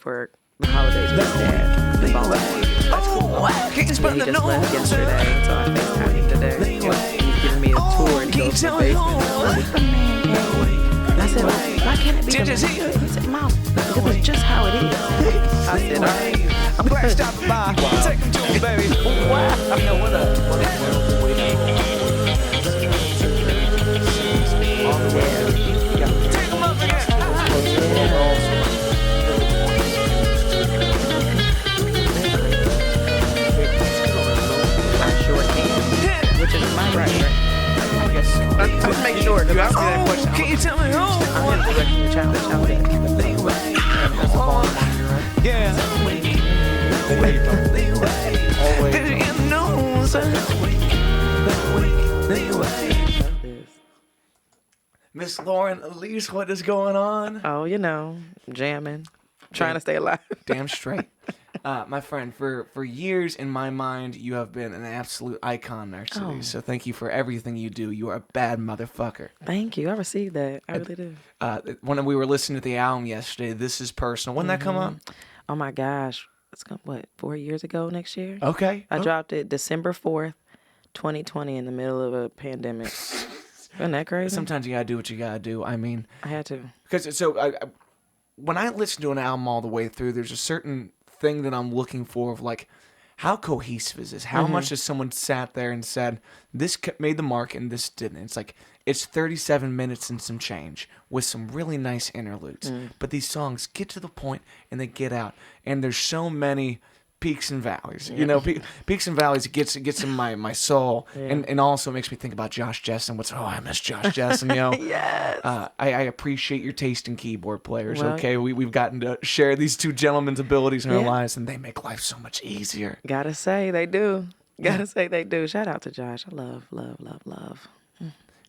for the holidays with his dad. The phone. He just left yesterday, so I FaceTimed him today. He's giving me a tour and he goes to the basement. I said, well, why can't it be the basement? He said, Mom, it was just how it is. I said, all right. I'm glad you stopped by. Take him to him, baby. Wow. You know what a all the way to Take him up again. I sure can. Which is my right. I guess so. Let's make sure. You asked me that question. Can you tell me I'm who? going to direct your child. That's the ball on you, right? Yeah. Always. You know, Miss Lauren Eylise, what is going on? Oh, you know, jamming, trying to stay alive. Damn straight. My friend, for years in my mind, you have been an absolute icon in our city. Oh. So thank you for everything you do. You are a bad motherfucker. Thank you. I received that. I really do. When we were listening to the album yesterday, This Is Personal. When did that come up? Oh my gosh. It's what, 4 years ago next year? Okay. I dropped it December 4th, 2020 in the middle of a pandemic. Isn't that crazy? Sometimes you gotta do what you gotta do. I mean, I had to. because when I listen to an album all the way through, there's a certain thing that I'm looking for of like, how cohesive is this? How much has someone sat there and said, this made the mark and this didn't? It's like, it's 37 minutes and some change with some really nice interludes. But these songs get to the point and they get out. And there's so many peaks and valleys. You know, peaks and valleys gets in my soul. And also makes me think about Josh Jessen. I miss Josh Jessen, you know. Yes. I appreciate your taste in keyboard players, Well, okay? We've gotten to share these two gentlemen's abilities in our lives, and they make life so much easier. Gotta say they do. Gotta say they do. Shout out to Josh. I love.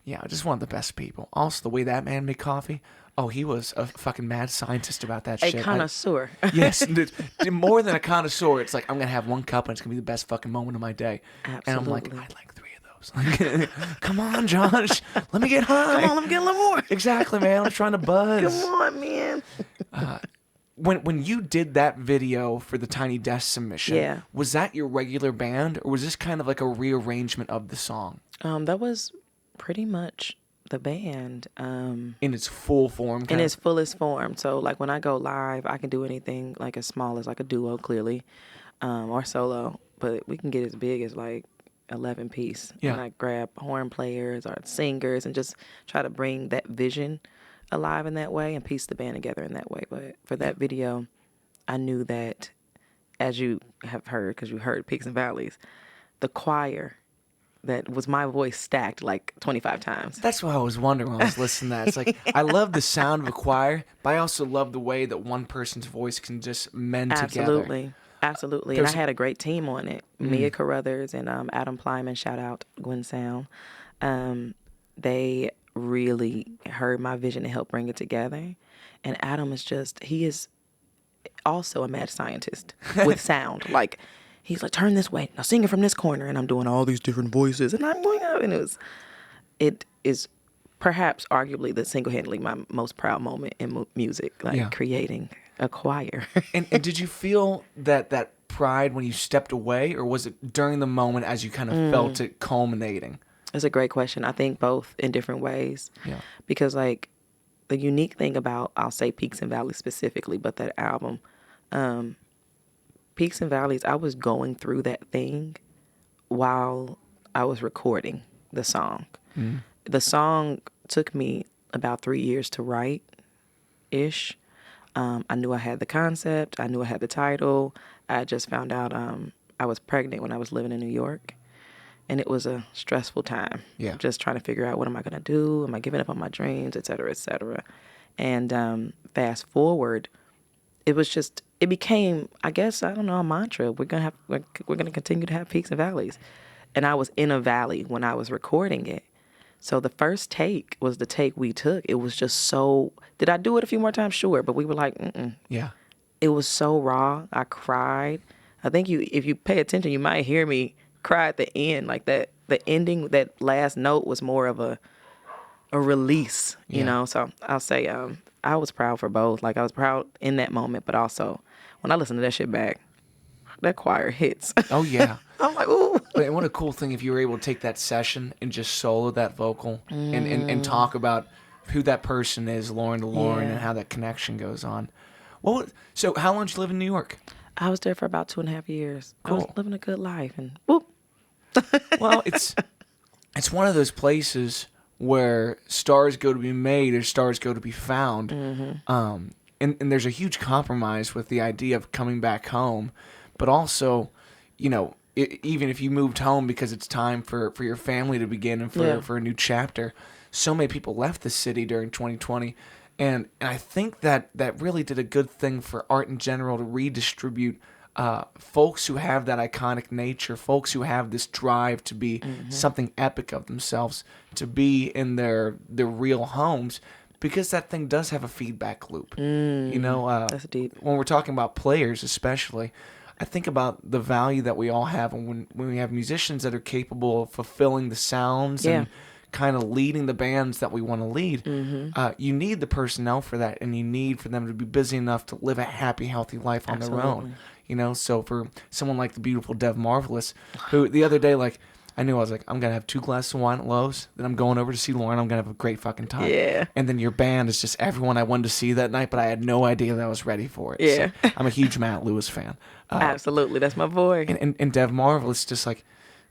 Yeah, just one of the best people. Also, the way that man made coffee. Oh, he was a fucking mad scientist about that A shit. connoisseur. Yes, dude, more than a connoisseur. It's like, I'm going to have one cup and it's going to be the best fucking moment of my day. Absolutely. And I'm like, I'd like 3 of those. Like, come on, Josh. Let me get high. Come on, let me get a little more. Exactly, man. I'm trying to buzz. Come on, man. When you did that video for the Tiny Desk submission, was that your regular band, or was this kind of like a rearrangement of the song? That was pretty much the band. In its full form? In its fullest form. So, like, when I go live, I can do anything like as small as like a duo, clearly, or solo. But we can get as big as like 11 piece. Yeah. And I grab horn players or singers and just try to bring that vision alive in that way and piece the band together in that way. But for that video, I knew that, as you have heard, because you heard Peaks and Valleys, the choir, that was my voice stacked like 25 times. That's what I was wondering when I was listening to that. It's like, I love the sound of a choir, but I also love the way that one person's voice can just mend together. Absolutely. And I had a great team on it. Mia Carruthers and Adam Plyman, shout out Gwen Sound. They really heard my vision and helped bring it together. And Adam he is also a mad scientist with sound. Like, he's like, turn this way. Now sing it from this corner. And I'm doing all these different voices. And I'm going up. And it is perhaps arguably the single-handedly my most proud moment in music, like creating a choir. and did you feel that pride when you stepped away, or was it during the moment as you kind of felt it culminating? That's a great question. I think both in different ways. Yeah. Because, like, the unique thing about, I'll say Peaks and Valleys specifically, but that album, Peaks and Valleys, I was going through that thing while I was recording the song. The song took me about 3 years to write-ish. I knew I had the concept. I knew I had the title. I just found out I was pregnant when I was living in New York. And it was a stressful time. Yeah. Just trying to figure out, what am I going to do? Am I giving up on my dreams, et cetera, et cetera. And fast forward, it became, I guess, I don't know, a mantra. We're going to continue to have peaks and valleys. And I was in a valley when I was recording it. So the first take was the take we took. It was just so, did I do it a few more times? Sure. But we were like, Yeah. It was so raw. I cried. I think if you pay attention, you might hear me cry at the end. Like that, the ending, that last note was more of a release, you know? So I'll say I was proud for both. Like, I was proud in that moment, but also when I listen to that shit back, that choir hits. Oh yeah. I'm like, ooh. But what a cool thing if you were able to take that session and just solo that vocal and talk about who that person is, Lauren to Lauren, and Yeah. how that connection goes on. So how long did you live in New York? I was there for about 2.5 years. I was Cool. living a good life, and whoop. Well, it's one of those places where stars go to be made or stars go to be found. And there's a huge compromise with the idea of coming back home, but also, even if you moved home because it's time for your family to begin and for a new chapter, so many people left the city during 2020. And I think that really did a good thing for art in general to redistribute folks who have that iconic nature, folks who have this drive to be something epic of themselves, to be in their real homes, because that thing does have a feedback loop. That's deep. When we're talking about players especially, I think about the value that we all have, and when we have musicians that are capable of fulfilling the sounds and kind of leading the bands that we want to lead, you need the personnel for that, and you need for them to be busy enough to live a happy, healthy life on their own. So for someone like the beautiful Dev Marvelous, who the other day, like, I knew I was like, I'm going to have 2 glasses of wine at Lowe's, then I'm going over to see Lauren, I'm going to have a great fucking time. Yeah. And then your band is just everyone I wanted to see that night, but I had no idea that I was ready for it. Yeah. So I'm a huge Matt Lewis fan. Absolutely. That's my boy. And Dev Marvelous, just like,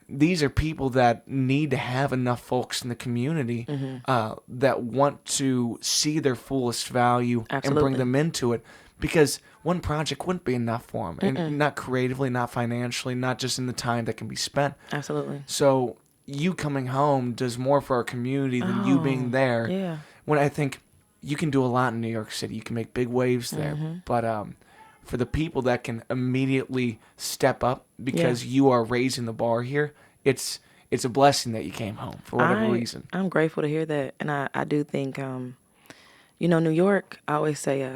these are people that need to have enough folks in the community that want to see their fullest value and bring Absolutely. them into it, because one project wouldn't be enough for them, and not creatively, not financially, not just in the time that can be spent. Absolutely. So you coming home does more for our community than you being there. Yeah. When I think you can do a lot in New York City, you can make big waves there, but for the people that can immediately step up because you are raising the bar here, it's a blessing that you came home for whatever reason. I'm grateful to hear that. And I do think, New York, I always say,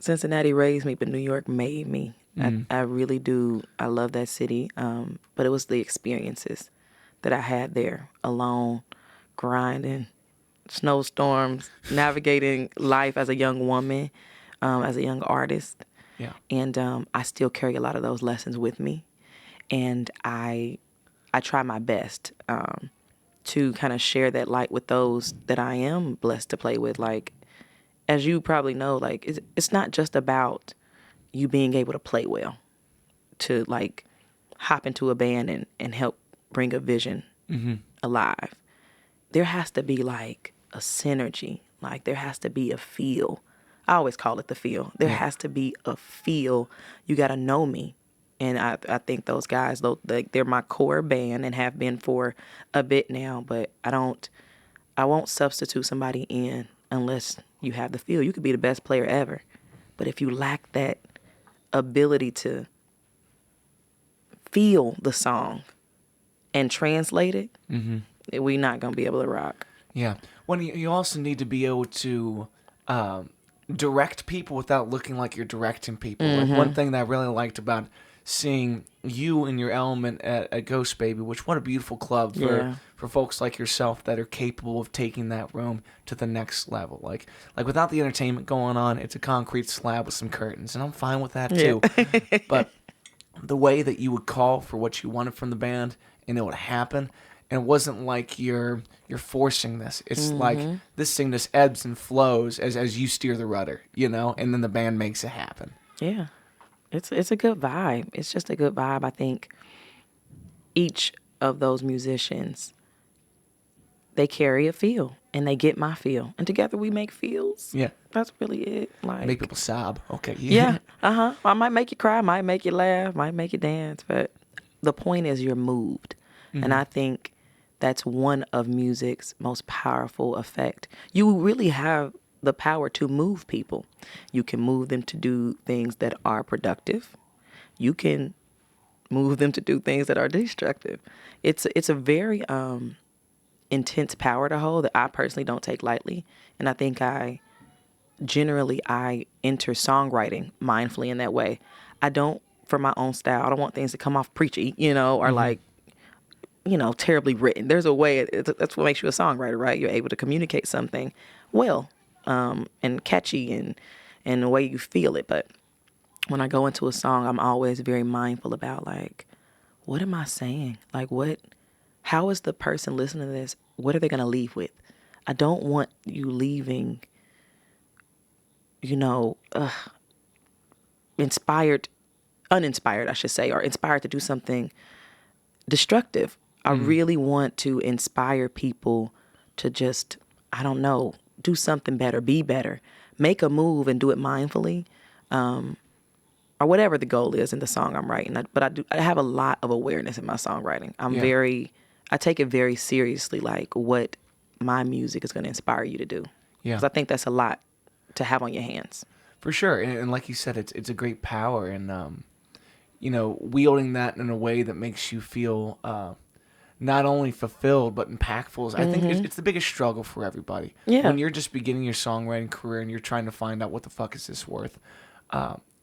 Cincinnati raised me, but New York made me. I really do. I love that city. But it was the experiences that I had there, alone, grinding, snowstorms, navigating life as a young woman, as a young artist. Yeah. And I still carry a lot of those lessons with me. And I try my best to kind of share that light with those that I am blessed to play with. Like, as you probably know, like, it's not just about you being able to play well, to like hop into a band and help bring a vision alive. There has to be like a synergy. Like, there has to be a feel. I always call it the feel. There has to be a feel. You got to know me. And I think those guys, they're my core band and have been for a bit now. But I won't substitute somebody in unless you have the feel. You could be the best player ever, but if you lack that ability to feel the song and translate it, we're not gonna be able to rock. Yeah. When you also need to be able to direct people without looking like you're directing people. Like, one thing that I really liked about seeing you in your element at Ghost Baby, which, what a beautiful club for folks like yourself that are capable of taking that room to the next level. Like without the entertainment going on, it's a concrete slab with some curtains, and I'm fine with that too. But the way that you would call for what you wanted from the band, and it would happen, and it wasn't like you're forcing this. It's like this thing just ebbs and flows as you steer the rudder, and then the band makes it happen. Yeah. It's a good vibe. It's just a good vibe. I think each of those musicians, they carry a feel, and they get my feel, and together we make feels. Yeah. That's really it. Like, Make people sob. Okay. yeah. I might make you cry, might make you laugh, might make you dance, but the point is you're moved. And I think that's one of music's most powerful effect. You really have the power to move people. You can move them to do things that are productive. You can move them to do things that are destructive. It's a very intense power to hold that I personally don't take lightly. And I think I enter songwriting mindfully in that way. I don't, for my own style, I don't want things to come off preachy, or like, terribly written. There's a way, that's what makes you a songwriter, right? You're able to communicate something well, and catchy and the way you feel it. But when I go into a song, I'm always very mindful about like, what am I saying? Like how is the person listening to this? What are they going to leave with? I don't want you leaving, uninspired, I should say, or inspired to do something destructive. I really want to inspire people to just, I don't know, do something better, be better, make a move and do it mindfully, or whatever the goal is in the song I'm writing. But I have a lot of awareness in my songwriting. I take it very seriously, like what my music is going to inspire you to do. Yeah. Because I think that's a lot to have on your hands. For sure. And like you said, it's a great power. And, wielding that in a way that makes you feel not only fulfilled, but impactful. I think it's the biggest struggle for everybody. Yeah. When you're just beginning your songwriting career and you're trying to find out what the fuck is this worth,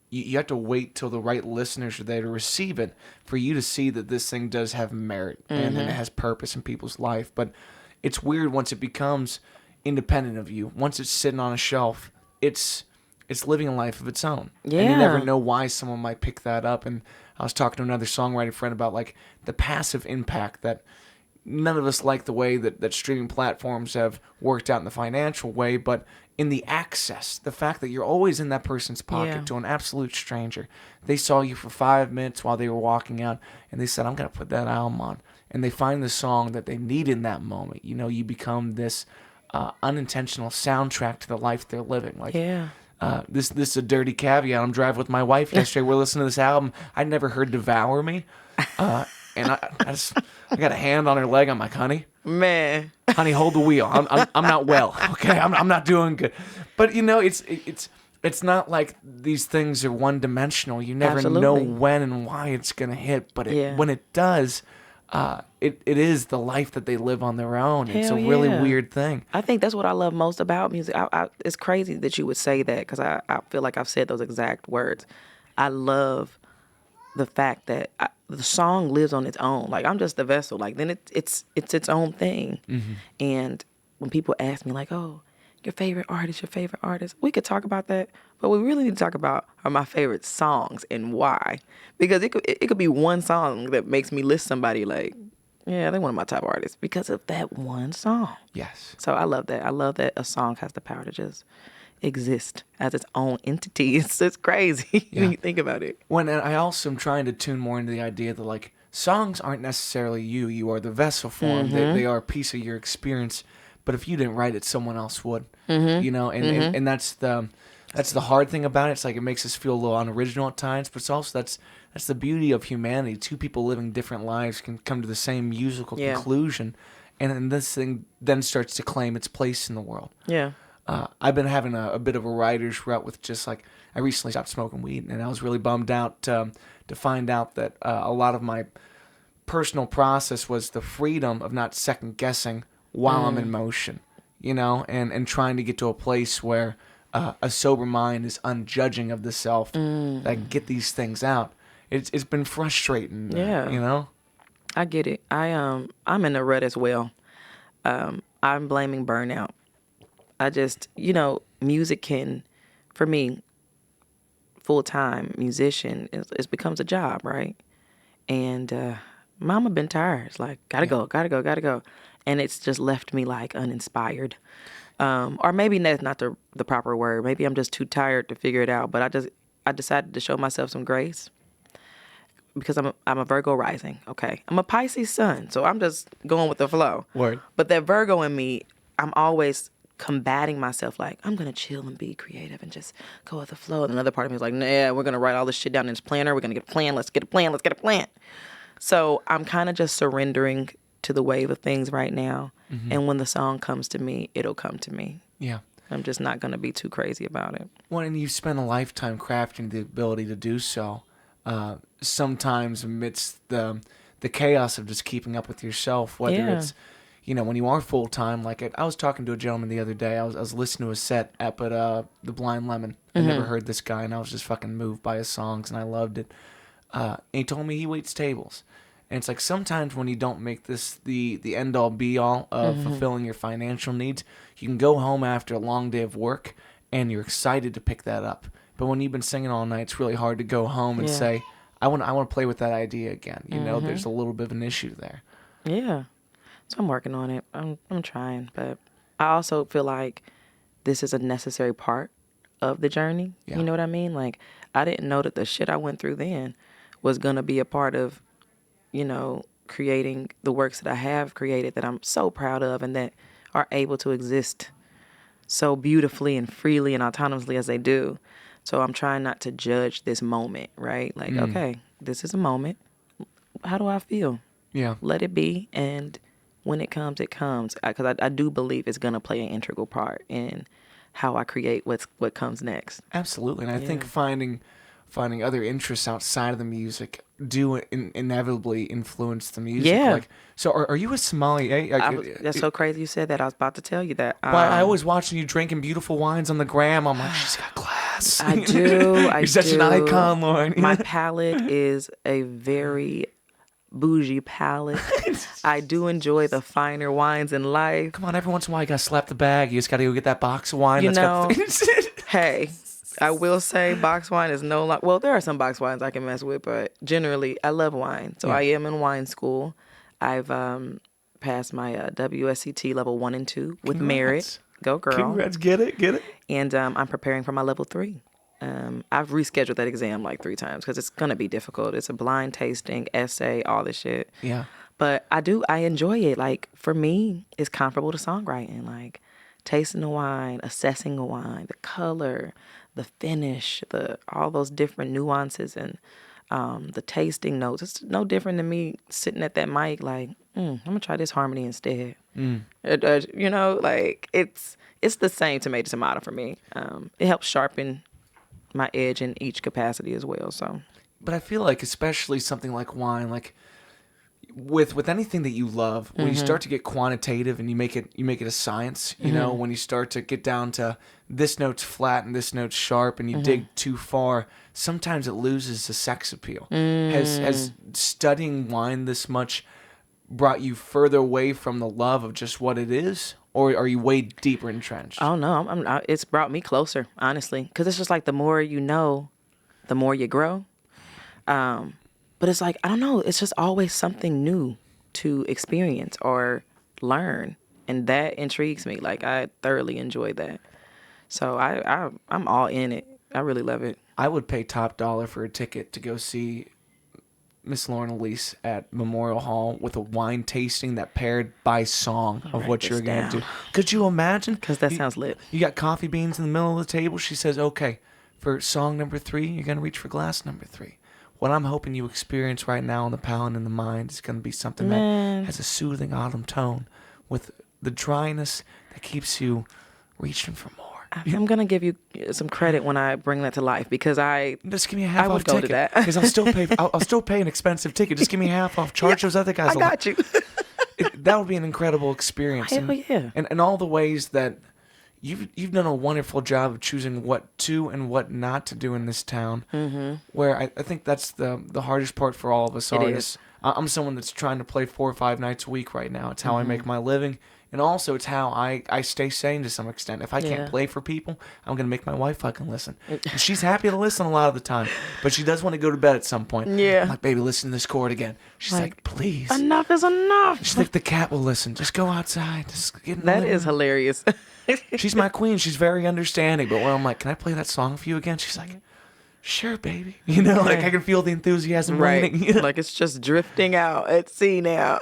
you have to wait till the right listeners are there to receive it for you to see that this thing does have merit and it has purpose in people's life. But it's weird once it becomes independent of you. Once it's sitting on a shelf, it's living a life of its own. Yeah. And you never know why someone might pick that up. And I was talking to another songwriter friend about like the passive impact that none of us like the way that streaming platforms have worked out in the financial way, but in the access, the fact that you're always in that person's pocket to an absolute stranger. They saw you for 5 minutes while they were walking out, and they said, I'm going to put that album on. And they find the song that they need in that moment. You become this unintentional soundtrack to the life they're living. Like, this is a dirty caveat. I'm driving with my wife yesterday. We're listening to this album. I'd never heard Devour Me. And I got a hand on her leg. I'm like, honey, Man. honey, hold the wheel. I'm not well. Okay, I'm not doing good. But it's not like these things are one dimensional. You never know when and why it's gonna hit. But when it does, it is the life that they live on their own. It's a really weird thing. I think that's what I love most about music. It's crazy that you would say that because I feel like I've said those exact words. I love the fact that the song lives on its own. Like, I'm just the vessel. Like, then it's its own thing. And when people ask me, like, oh, your favorite artist, we could talk about that, but we really need to talk about are my favorite songs and why. Because it could be one song that makes me list somebody like, yeah, they're one of my top artists because of that one song. Yes. So I love that. I love that a song has the power to just exist as its own entity. It's crazy when you think about it. And I also am trying to tune more into the idea that like songs aren't necessarily you. You are the vessel for them. They are a piece of your experience. But if you didn't write it, someone else would. And that's the hard thing about it. It's like it makes us feel a little unoriginal at times, but it's also that's the beauty of humanity. Two people living different lives can come to the same musical conclusion, and then this thing then starts to claim its place in the world. Yeah. I've been having a bit of a writer's rut with just like, I recently stopped smoking weed, and I was really bummed out to find out that a lot of my personal process was the freedom of not second guessing while I'm in motion, and trying to get to a place where a sober mind is unjudging of the self, that I can get these things out. It's been frustrating, I get it. I'm in a rut as well. I'm blaming burnout. I just, music can, for me, full-time musician, it becomes a job, right? And mama been tired. It's like, gotta go. And it's just left me like uninspired. Or maybe that's not the proper word. Maybe I'm just too tired to figure it out. But I decided to show myself some grace because I'm a Virgo rising, okay? I'm a Pisces sun, so I'm just going with the flow. Word. But that Virgo in me, I'm always combating myself like, I'm going to chill and be creative and just go with the flow. And another part of me is like, nah, we're going to write all this shit down in this planner. We're going to get a plan. Let's get a plan. So I'm kind of just surrendering to the wave of things right now. And when the song comes to me, it'll come to me. Yeah. I'm just not going to be too crazy about it. Well, and you've spent a lifetime crafting the ability to do so. Sometimes amidst the chaos of just keeping up with yourself, whether it's, when you are full-time, like I was talking to a gentleman the other day. I was listening to a set up at the Blind Lemon. I never heard this guy, and I was just fucking moved by his songs, and I loved it. And he told me he waits tables. And it's like sometimes when you don't make this the end all be all of fulfilling your financial needs, you can go home after a long day of work and you're excited to pick that up. But when you've been singing all night, it's really hard to go home and say, I want to play with that idea again. You know, there's a little bit of an issue there. Yeah. So I'm working on it. I'm trying, but I also feel like this is a necessary part of the journey. Yeah. You know what I mean? Like, I didn't know that the shit I went through then was going to be a part of, you know, creating the works that I have created that I'm so proud of and that are able to exist so beautifully and freely and autonomously as they do. So I'm trying not to judge this moment, right? Like, okay, this is a moment. How do I feel? Yeah. Let it be, and when it comes, it comes. Because I do believe it's going to play an integral part in how I create what comes next. Absolutely. And I think finding other interests outside of the music do inevitably influence the music. Yeah. Like, so are you a sommelier? That's so crazy you said that. I was about to tell you that. Well, I always watching you drinking beautiful wines on the gram. I'm like, she's got class. I do. You're such an icon, Lauren. My palate is a very bougie palate. I do enjoy the finer wines in life. Come on, every once in a while you gotta slap the bag. You just gotta go get that box of wine. You Got Hey, I will say box wine is no well, there are some box wines I can mess with, but generally I love wine. So I am in wine school. I've passed my WSET level 1 and 2 with merit. Go girl. Congrats, get it. And I'm preparing for my level 3. I've rescheduled that exam like 3 times because it's gonna be difficult. It's a blind tasting, essay, all this shit. Yeah. But I enjoy it. Like, for me, it's comparable to songwriting. Like, tasting the wine, assessing the wine, the color, the finish, all those different nuances and the tasting notes. It's no different than me sitting at that mic like, I'm gonna try this harmony instead. You know, like it's the same tomato for me. It helps sharpen my edge in each capacity as well. So, but I feel like especially something like wine, like with anything that you love, when you start to get quantitative and you make it a science, you know, when you start to get down to this note's flat and this note's sharp and you dig too far, sometimes it loses the sex appeal. Has studying wine this much brought you further away from the love of just what it is, or are you way deeper entrenched? Oh no, it's brought me closer, honestly, because it's just like the more you know, the more you grow. But it's like, I don't know, it's just always something new to experience or learn, and that intrigues me. Like, I thoroughly enjoy that. So I'm all in it. I really love it. I would pay top dollar for a ticket to go see Miss Lauren Eylise at Memorial Hall with a wine tasting that paired by song of what you're going to do. Could you imagine? Because that sounds lit. You got coffee beans in the middle of the table. She says, okay, for song number 3, you're going to reach for glass number 3. What I'm hoping you experience right now in the palate and the mind is going to be something that has a soothing autumn tone with the dryness that keeps you reaching for more. I'm gonna give you some credit when I bring that to life, because just give me a half off would go to ticket, that. because I'll still pay an expensive ticket. Just give me half off. Charge those other guys. I got you. That would be an incredible experience. Hell yeah. And all the ways that you've done a wonderful job of choosing what to and what not to do in this town. Mm-hmm. Where I think that's the hardest part for all of us artists. I'm someone that's trying to play 4 or 5 nights a week right now. It's how I make my living. And also, it's how I stay sane to some extent. If I can't play for people, I'm going to make my wife fucking listen. And she's happy to listen a lot of the time, but she does want to go to bed at some point. Yeah. I'm like, baby, listen to this chord again. She's like, please. Enough is enough. She's like, the cat will listen. Just go outside. Just get in the That living is room. hilarious. She's my queen. She's very understanding. But when I'm like, can I play that song for you again? She's like, sure, baby. You know, like I can feel the enthusiasm Right. waning. Like it's just drifting out at sea now.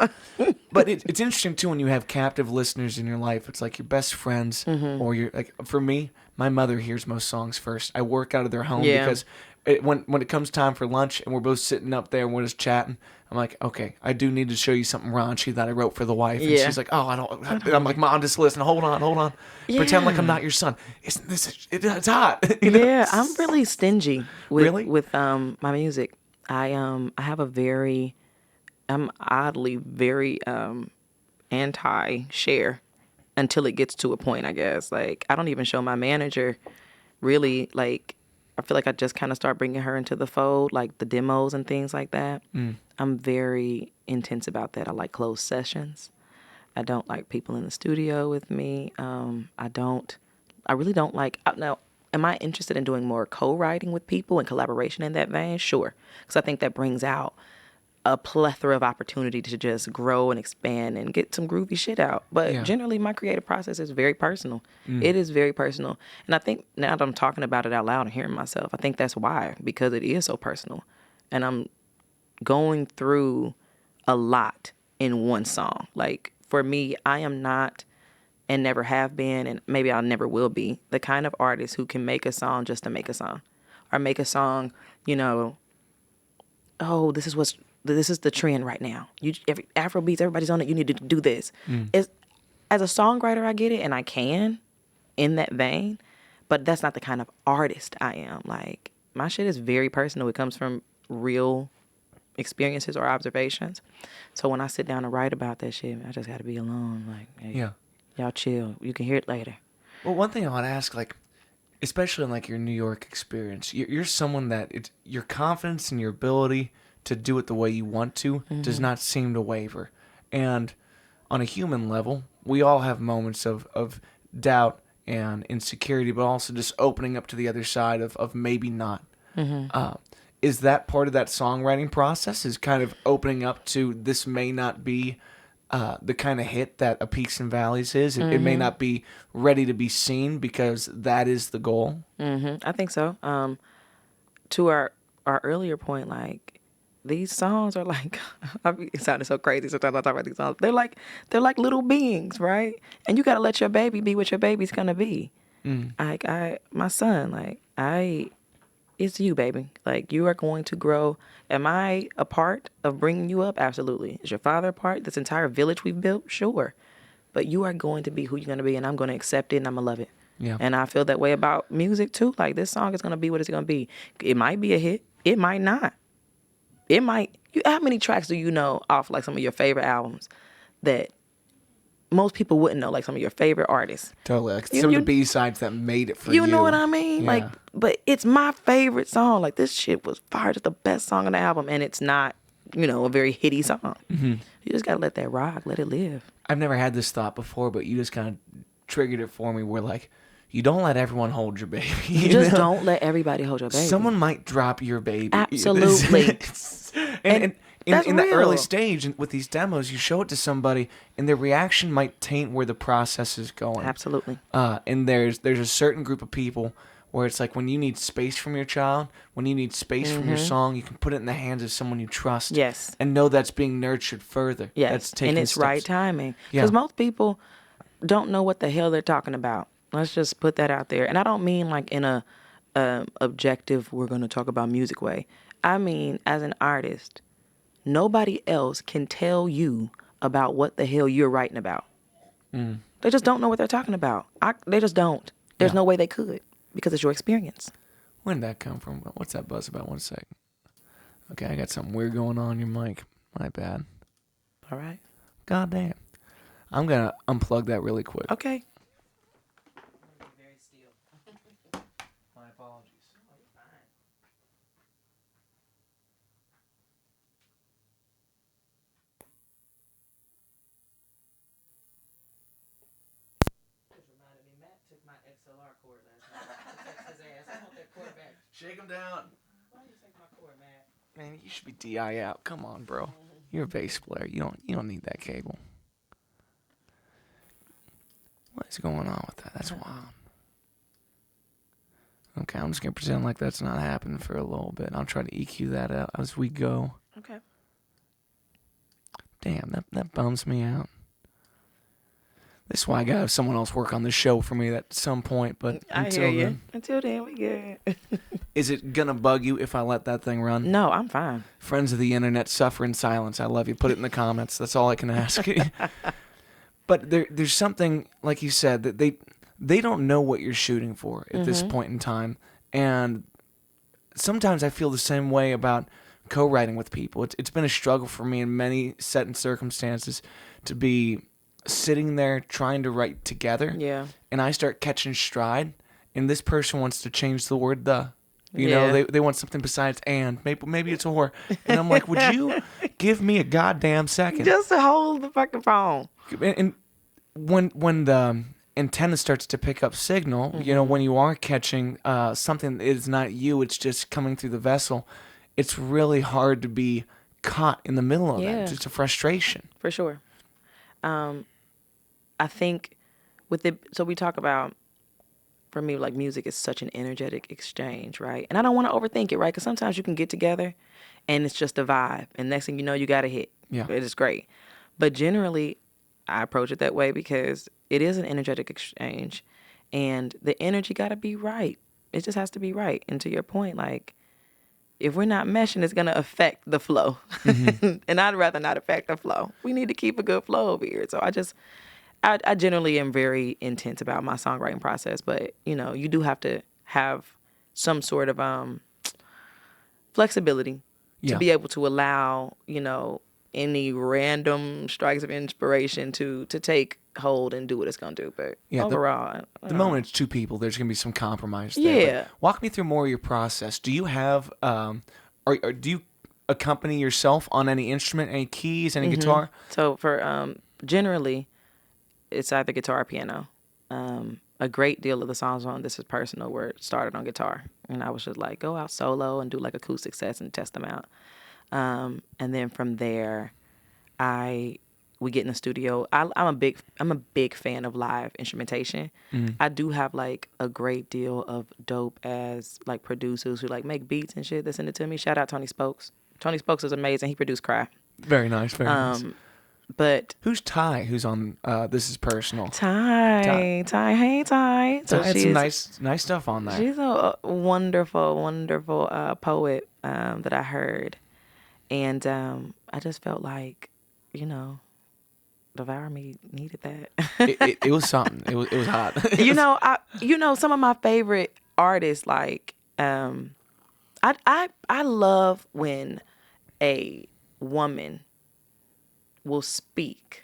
But it's interesting too when you have captive listeners in your life. It's like your best friends, or your like. For me, my mother hears most songs first. I work out of their home because when it comes time for lunch and we're both sitting up there and we're just chatting, I'm like, okay, I do need to show you something raunchy that I wrote for the wife. And she's like, oh, I don't. I'm like, Mom, just listen. Hold on. Pretend like I'm not your son. Isn't this? It's hot. You know? Yeah, I'm really stingy with my music. I have a very, I'm oddly very anti-share until it gets to a point, I guess. Like, I don't even show my manager really, like, I feel like I just kind of start bringing her into the fold, like the demos and things like that. I'm very intense about that. I like closed sessions. I don't like people in the studio with me. I really don't like, now, am I interested in doing more co-writing with people and collaboration in that vein? Sure. Because I think that brings out a plethora of opportunity to just grow and expand and get some groovy shit out. But generally, my creative process is very personal. It is very personal. And I think now that I'm talking about it out loud and hearing myself, I think that's why, because it is so personal. And I'm going through a lot in one song. Like, for me, I am not, and never have been, and maybe I never will be, the kind of artist who can make a song just to make a song. Or make a song, oh, this is the trend right now. Every Afrobeats, everybody's on it. You need to do this. As a songwriter, I get it, and I can, in that vein. But that's not the kind of artist I am. Like, my shit is very personal. It comes from real experiences or observations. So when I sit down and write about that shit, I just got to be alone. Like, hey, y'all chill. You can hear it later. Well, one thing I want to ask, like, especially in like your New York experience, you're someone that your confidence and your ability to do it the way you want to does not seem to waver. And on a human level, we all have moments of doubt and insecurity, but also just opening up to the other side of maybe not. Is that part of that songwriting process, is kind of opening up to this may not be the kind of hit that a Peaks and Valleys is? It may not be ready to be seen because that is the goal? I think so. To our earlier point, like, these songs are like, it sounded so crazy sometimes I talk about these songs. They're like little beings, right? And you got to let your baby be what your baby's going to be. Like, my son, like, it's you, baby. Like, you are going to grow. Am I a part of bringing you up? Absolutely. Is your father a part? This entire village we've built? Sure. But you are going to be who you're going to be, and I'm going to accept it, and I'm going to love it. Yeah. And I feel that way about music, too. Like, this song is going to be what it's going to be. It might be a hit. It might not. It might. How many tracks do you know off, like, some of your favorite albums that most people wouldn't know, like some of your favorite artists? Totally. Like some of the B-sides that made it for you. You know what I mean? Yeah. Like, but it's my favorite song. Like, this shit was fire. It's the best song on the album, and it's not, a very hitty song. You just got to let that rock. Let it live. I've never had this thought before, but you just kind of triggered it for me. Where, like, you don't let everyone hold your baby. You just don't let everybody hold your baby. Someone might drop your baby. Absolutely. and in the real. early stage with these demos, you show it to somebody, and their reaction might taint where the process is going. Absolutely. And there's a certain group of people where it's like, when you need space from your child, when you need space from your song, you can put it in the hands of someone you trust. Yes. And know that's being nurtured further. Yes. That's taking and it's steps. right timing. Because most people don't know what the hell they're talking about. Let's just put that out there. And I don't mean like in a objective, we're going to talk about music way. I mean, as an artist, nobody else can tell you about what the hell you're writing about. They just don't know what they're talking about. They just don't. There's no way they could, because it's your experience. Where did that come from? What's that buzz about? 1 second. Okay, I got something weird going on in your mic. My bad. All right. God damn. I'm going to unplug that really quick. Okay. Very still. My apologies. Reminded me, Matt took my XLR cord last night. I text his ass. I want that cord back. Shake him down. Why do you take my cord, Matt? Man, you should be DI out. Come on, bro. You're a bass player. You don't need that cable. What is going on with that? That's wild. Okay, I'm just gonna pretend like that's not happening for a little bit. I'll try to EQ that out as we go. Okay. Damn, that bums me out. This is why I gotta have someone else work on the show for me at some point. But until then, Until then, we good. is it gonna bug you if I let that thing run? No, I'm fine. Friends of the internet, suffer in silence. I love you. Put it in the comments. That's all I can ask. But there's something, like you said, that they don't know what you're shooting for at this point in time. And sometimes I feel the same way about co-writing with people. It's been a struggle for me in many set and circumstances to be sitting there trying to write together. Yeah. And I start catching stride, and this person wants to change the word "the." You know, Yeah. they want something besides and. Maybe it's a whore. And I'm like, would you give me a goddamn second? Just to hold the fucking phone. And when the antenna starts to pick up signal, you know, when you are catching something that is not you, it's just coming through the vessel, it's really hard to be caught in the middle of that. Yeah. It's just a frustration. For sure. I think with it, so we talk about, for me, like music is such an energetic exchange, right? And I don't want to overthink it, right? Because sometimes you can get together and it's just a vibe. And next thing you know, you got a hit. Yeah. It is great. But generally, I approach it that way because it is an energetic exchange. And the energy got to be right. It just has to be right. And to your point, like, if we're not meshing, it's going to affect the flow. And I'd rather not affect the flow. We need to keep a good flow over here. So I generally am very intense about my songwriting process, but, you know, you do have to have some sort of flexibility to be able to allow, you know, any random strikes of inspiration to take hold and do what it's going to do. But overall, The moment it's two people, there's going to be some compromise there. Yeah. But walk me through more of your process. Do you have, or do you accompany yourself on any instrument, any keys, any guitar? So for generally, it's either guitar or piano. A great deal of the songs on This Is Personal were started on guitar. And I was just like, go out solo and do like acoustic sets and test them out. And then from there, we get in the studio. I'm a big fan of live instrumentation. I do have like a great deal of dope as like producers who like make beats and shit that send it to me. Shout out Tony Spokes. Tony Spokes is amazing. He produced Cry. Very nice, very nice. But Who's Ty? Who's on This Is Personal? Ty, hey Ty. So had some nice stuff on there. She's a wonderful poet that I heard, and I just felt like, you know, Devour Me needed that. It was something. It was hot. Some of my favorite artists, like I love when a woman will speak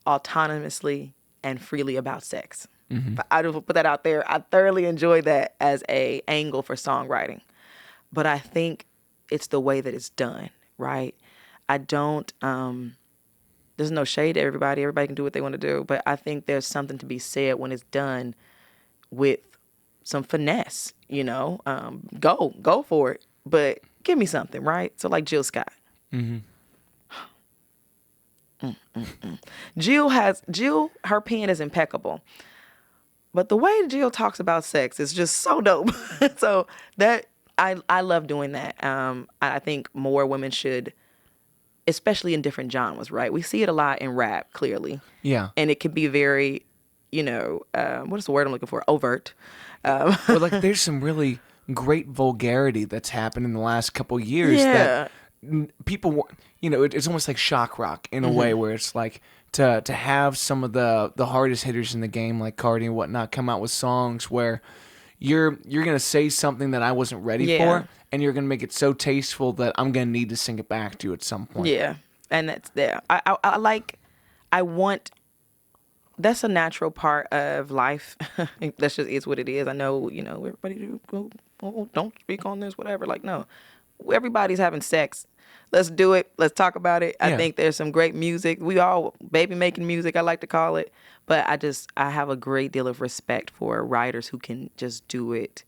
autonomously and freely about sex. I just put that out there. I thoroughly enjoy that as a angle for songwriting. But I think it's the way that it's done, right? I don't, there's no shade to everybody. Everybody can do what they want to do. But I think there's something to be said when it's done with some finesse, you know? Go for it. But give me something, right? So like Jill Scott. Jill, her pen is impeccable. But the way Jill talks about sex is just so dope. So that I love doing that. I think more women should, especially in different genres, right? We see it a lot in rap, clearly. Yeah. And it can be very, you know, what is the word I'm looking for? Overt. But like, there's some really great vulgarity that's happened in the last couple years Yeah. that people, you know, it's almost like shock rock in a way, where it's like to have some of the hardest hitters in the game, like Cardi and whatnot, come out with songs where you're gonna say something that I wasn't ready for, and you're gonna make it so tasteful that I'm gonna need to sing it back to you at some point. Yeah, and that's there. I want. That's a natural part of life. That just is what it is. I know, you know, everybody do go, oh, don't speak on this, whatever. Like, no, everybody's having sex. Let's do it. Let's talk about it. I think there's some great music. We all baby making music, I like to call it. But I have a great deal of respect for writers who can just do it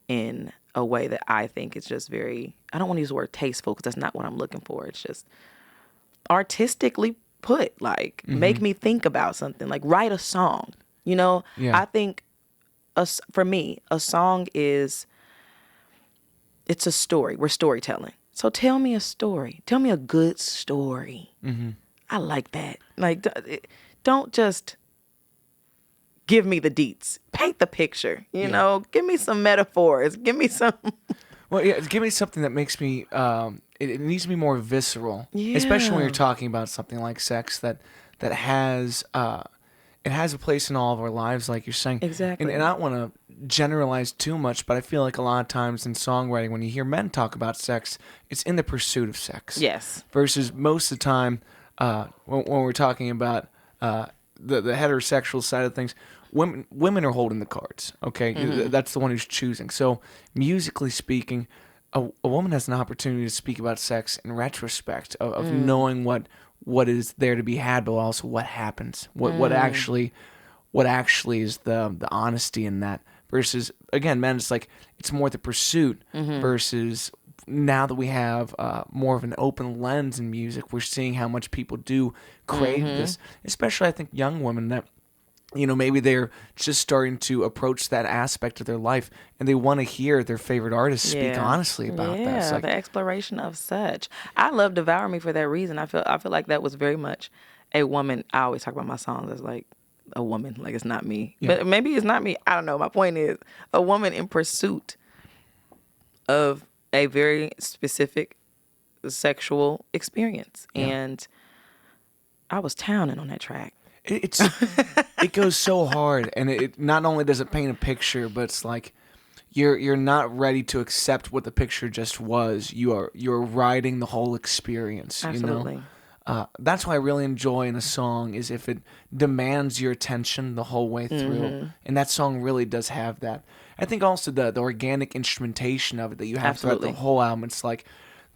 in a way that I think is just very, I don't want to use the word tasteful because that's not what I'm looking for. It's just artistically put, like, make me think about something, like write a song, you know? Yeah. I think for me, a song it's a story. We're storytelling. So tell me a story. Tell me a good story. I like that. Like, don't just give me the deets. Paint the picture, you know? Give me some metaphors. Give me some... Well, yeah, give me something that makes me, it needs to be more visceral, especially when you're talking about something like sex that has, it has a place in all of our lives, like you're saying. Exactly. And I don't want to generalize too much, but I feel like a lot of times in songwriting, when you hear men talk about sex, it's in the pursuit of sex. Yes. Versus most of the time, when we're talking about the heterosexual side of things, women are holding the cards. Okay, that's the one who's choosing. So musically speaking, a woman has an opportunity to speak about sex in retrospect of knowing what is there to be had, but also what happens, what actually is the honesty in that. Versus again, men, it's like it's more the pursuit versus now that we have more of an open lens in music, we're seeing how much people do crave this, especially I think young women that, maybe they're just starting to approach that aspect of their life and they want to hear their favorite artists speak honestly about that. It's like, the exploration of such. I love Devour Me for that reason. I feel like that was very much a woman. I always talk about my songs as like a woman, like it's not me. Yeah. But maybe it's not me. I don't know. My point is a woman in pursuit of a very specific sexual experience. Yeah. And I was towning on that track. It goes so hard, and it not only does it paint a picture, but it's like you're not ready to accept what the picture just was. You're riding the whole experience. Absolutely. That's why I really enjoy in a song is if it demands your attention the whole way through, and that song really does have that. I think also the organic instrumentation of it that you have throughout the whole album. It's like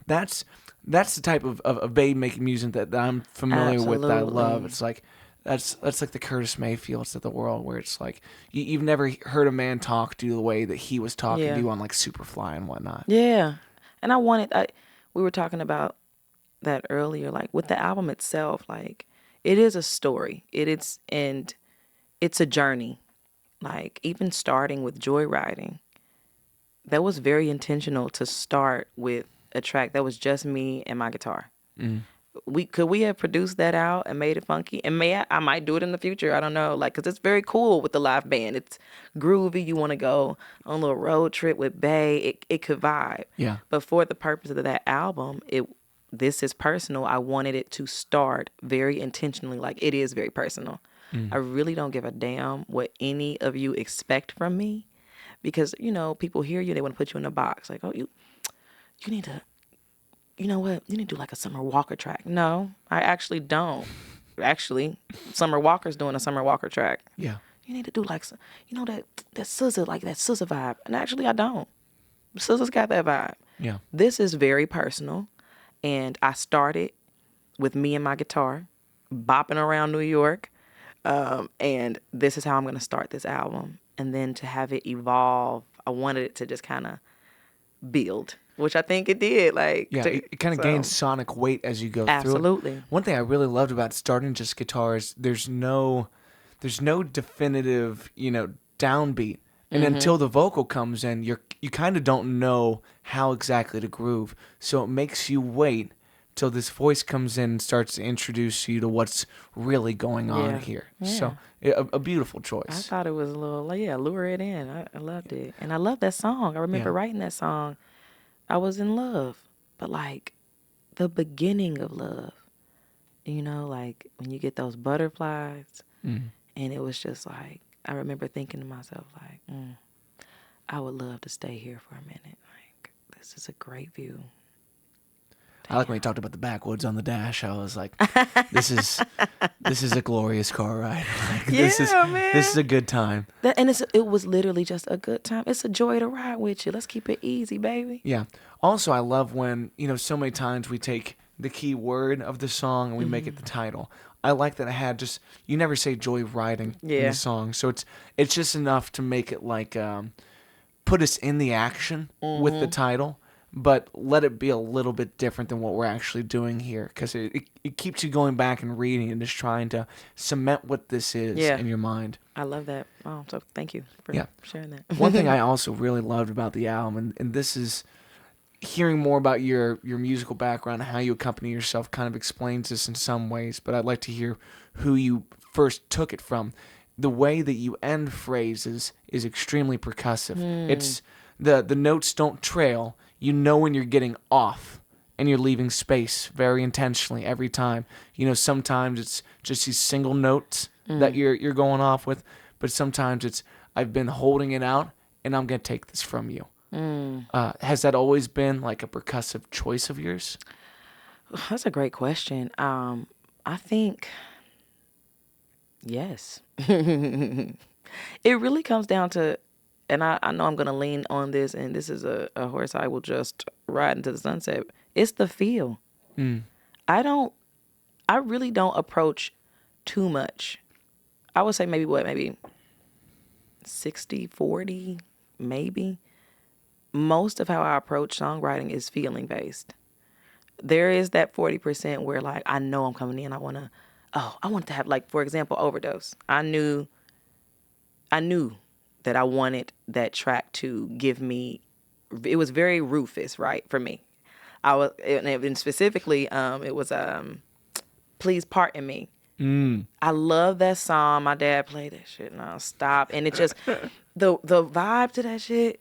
that's the type of babe making music that I'm familiar with. That I love. It's like. That's like the Curtis Mayfields of the world, where it's like you've never heard a man talk to the way that he was talking to you on like Superfly and whatnot. Yeah, and we were talking about that earlier, like with the album itself, like it is a story. It's a journey. Like even starting with Joyriding, that was very intentional to start with a track that was just me and my guitar. Could we have produced that out and made it funky? And I might do it in the future. I don't know. Like, cause it's very cool with the live band. It's groovy. You want to go on a little road trip with Bay. It could vibe. Yeah. But for the purpose of that album, this is personal. I wanted it to start very intentionally. Like it is very personal. I really don't give a damn what any of you expect from me, because people hear you, they want to put you in a box. Like, oh, you need to. You know what? You need to do like a Summer Walker track. No, I actually don't. Actually, Summer Walker's doing a Summer Walker track. Yeah. You need to do like, that SZA, like that SZA vibe. And actually, I don't. SZA's got that vibe. Yeah. This is very personal. And I started with me and my guitar, bopping around New York. And this is how I'm going to start this album. And then to have it evolve, I wanted it to just kind of build. Which I think it did. It kind of gains sonic weight as you go through it. Absolutely. One thing I really loved about starting just guitars, there's no definitive, downbeat. And until the vocal comes in, you kind of don't know how exactly to groove. So it makes you wait till this voice comes in and starts to introduce you to what's really going on here. Yeah. So a beautiful choice. I thought it was a little, lure it in. I loved it. And I love that song. I remember writing that song. I was in love, but like the beginning of love, like when you get those butterflies, and it was just like, I remember thinking to myself, like, I would love to stay here for a minute. Like, this is a great view. I like when he talked about the backwoods on the dash. I was like, this is a glorious car ride. Like, this is a good time. It was literally just a good time. It's a joy to ride with you. Let's keep it easy, baby. Yeah. Also, I love when, so many times we take the key word of the song and we make it the title. I like that I had you never say joy riding in the song. So it's just enough to make it like, put us in the action with the title, but let it be a little bit different than what we're actually doing here, because it keeps you going back and reading and just trying to cement what this is in your mind. I love that. Oh, so thank you for sharing that. One thing I also really loved about the album, and this is hearing more about your musical background and how you accompany yourself kind of explains this in some ways, but I'd like to hear who you first took it from. The way that you end phrases is extremely percussive. It's the notes don't trail. You know when you're getting off and you're leaving space very intentionally every time. Sometimes it's just these single notes that you're going off with, but sometimes it's I've been holding it out and I'm going to take this from you. Has that always been like a percussive choice of yours? That's a great question. I think yes. It really comes down to, and I know I'm going to lean on this, and this is a horse I will just ride into the sunset. It's the feel. I really don't approach too much. I would say maybe 60-40, maybe. Most of how I approach songwriting is feeling based. There is that 40% where like I know I'm coming in. I want to have, like, for example, Overdose. I knew that I wanted that track to give me. It was very Rufus, right, for me. And specifically, it was Please Pardon Me. I love that song. My dad played that shit nonstop, and it just the vibe to that shit.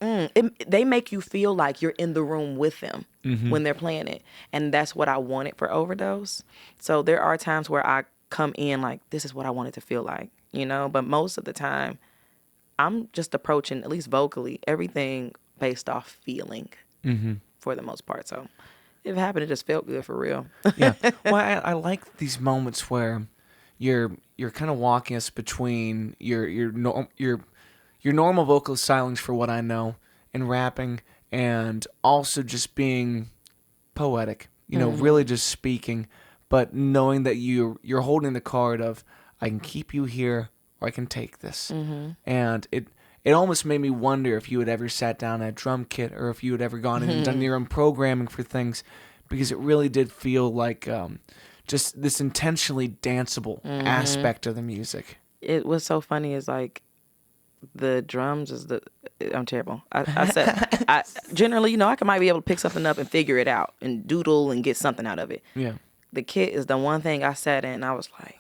They make you feel like you're in the room with them when they're playing it, and that's what I wanted for Overdose. So there are times where I come in like, this is what I want it to feel like, But most of the time, I'm just approaching, at least vocally, everything based off feeling for the most part. So if it happened, it just felt good for real. Yeah. Well, I like these moments where you're kind of walking us between your normal vocal stylings, for what I know, and rapping, and also just being poetic. Really just speaking, but knowing that you're holding the card of, I can keep you here or I can take this. And it almost made me wonder if you had ever sat down at a drum kit, or if you had ever gone in and done your own programming for things, because it really did feel like just this intentionally danceable aspect of the music. It was so funny is like the drums is I'm terrible. I said, I generally, I might be able to pick something up and figure it out and doodle and get something out of it. Yeah. The kit is the one thing I sat in and I was like,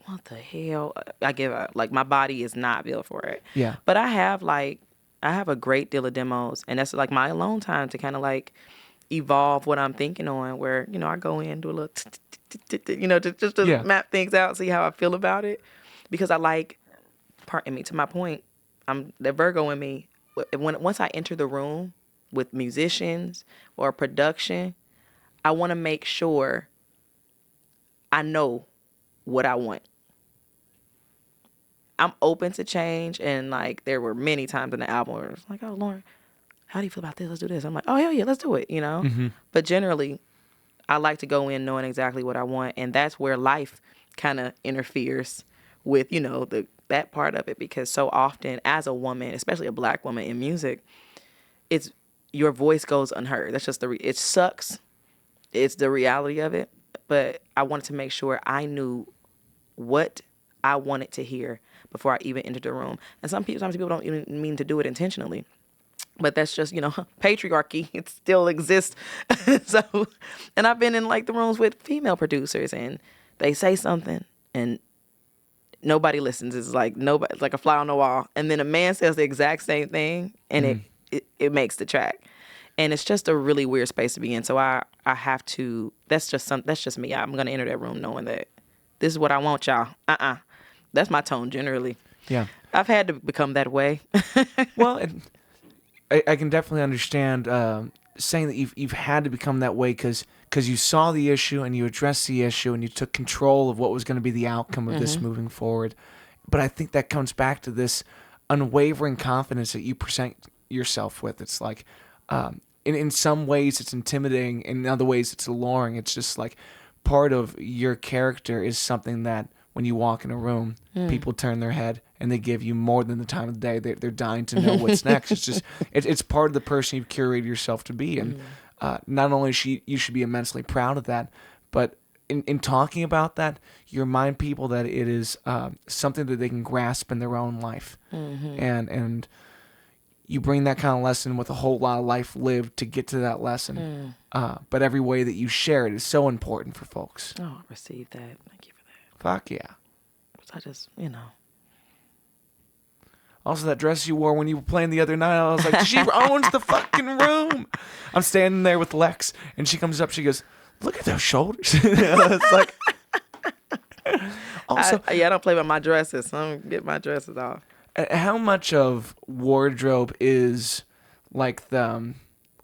what the hell? I give up. Like, my body is not built for it. Yeah. But I have a great deal of demos, and that's like my alone time to kind of like evolve what I'm thinking on, where, I go in, do a little, just to map things out, see how I feel about it. Because I like, pardon me, to my point, I'm the Virgo in me. Once I enter the room with musicians or production, I want to make sure I know what I want. I'm open to change, and like there were many times in the album where it's like, oh, Lauren, how do you feel about this? Let's do this. I'm like, oh, hell yeah, let's do it, But generally, I like to go in knowing exactly what I want, and that's where life kind of interferes with, that part of it, because so often as a woman, especially a Black woman in music, it's your voice goes unheard. That's just it sucks. It's the reality of it. But I wanted to make sure I knew what I wanted to hear before I even entered the room. And sometimes people don't even mean to do it intentionally. But that's just, patriarchy. It still exists. So, and I've been in like the rooms with female producers, and they say something and nobody listens. It's like nobody, it's like a fly on the wall. And then a man says the exact same thing, and it makes the track. And it's just a really weird space to be in. So I have to, that's just me. I'm going to enter that room knowing that this is what I want, y'all. That's my tone generally. Yeah. I've had to become that way. Well, I can definitely understand saying that you've had to become that way because you saw the issue and you addressed the issue and you took control of what was going to be the outcome of this moving forward. But I think that comes back to this unwavering confidence that you present yourself with. It's like, in some ways it's intimidating, in other ways it's alluring. It's just like part of your character is something that when you walk in a room, people turn their head and they give you more than the time of the day. They're dying to know what's next. It's just it's part of the person you've curated yourself to be, and not only you should be immensely proud of that, but in talking about that, you remind people that it is something that they can grasp in their own life, and you bring that kind of lesson with a whole lot of life lived to get to that lesson. But every way that you share it is so important for folks. Oh, I received that. Thank you for that. Fuck yeah. I just, Also, that dress you wore when you were playing the other night, I was like, she owns the fucking room. I'm standing there with Lex, and she comes up, she goes, look at those shoulders. It's like... Also, I don't play with my dresses, so I'm get my dresses off. How much of wardrobe is like the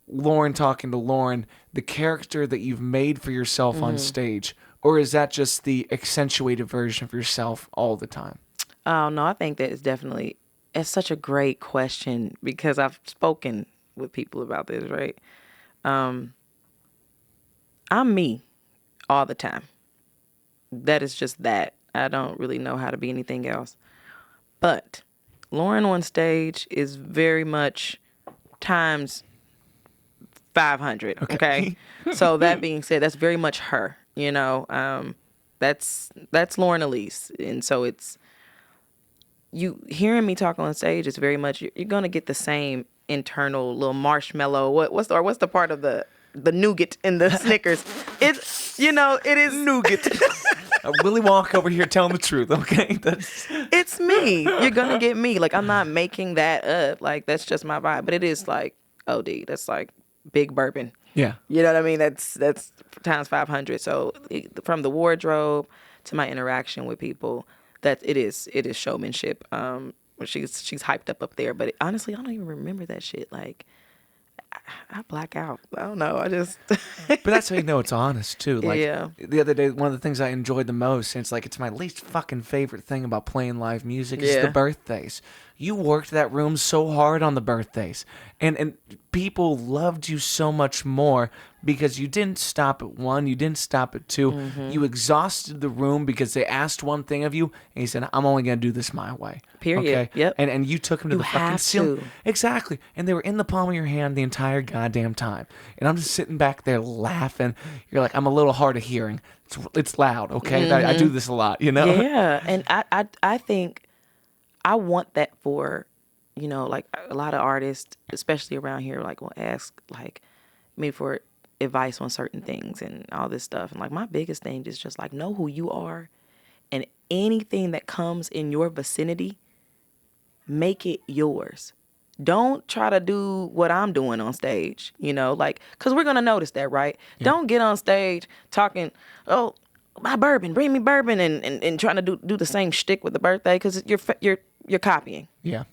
Lauren talking to Lauren, the character that you've made for yourself on stage? Or is that just the accentuated version of yourself all the time? Oh no, I think that is definitely it's such a great question because I've spoken with people about this, right? Um, I'm me all the time. That is just that. I don't really know how to be anything else. But Lauren on stage is very much times 500. Okay. So that being said, that's very much her. That's Lauren Eylise, and so it's you hearing me talk on stage. It's very much you're gonna get the same internal little marshmallow. What's the part of the nougat in the Snickers? It is Nougat. Willy Wonka over here telling the truth, okay? It's me. You're gonna get me. Like I'm not making that up. Like that's just my vibe. But it is like OD. That's like big bourbon. Yeah. You know what I mean? That's times 500. So from the wardrobe to my interaction with people, that it is showmanship. She's hyped up there. But honestly, I don't even remember that shit. Like I black out. I don't know. I just. But that's how you know it's honest too. Like Yeah. the other day, one of the things I enjoyed the most, and it's my least fucking favorite thing about playing live music, is Yeah. the birthdays. You worked that room so hard on the birthdays, and people loved you so much more because you didn't stop at one, you didn't stop at two. Mm-hmm. You exhausted the room because they asked one thing of you, and you said, "I'm only gonna do this my way." Period. Okay. Yep. And you took them to You the fucking have ceiling. to. Exactly. And they were in the palm of your hand the entire goddamn time. And I'm just sitting back there laughing. You're like, I'm a little hard of hearing. It's loud, okay? I do this a lot, you know? Yeah, and I think I want that for, like a lot of artists, especially around here, like will ask like me for advice on certain things and all this stuff. And like my biggest thing is just like know who you are, and anything that comes in your vicinity, make it yours. Don't try to do what I'm doing on stage, because we're going to notice that, right? Yeah. Don't get on stage talking, oh, my bourbon, bring me bourbon, and trying to do the same shtick with the birthday, because you're copying. Yeah.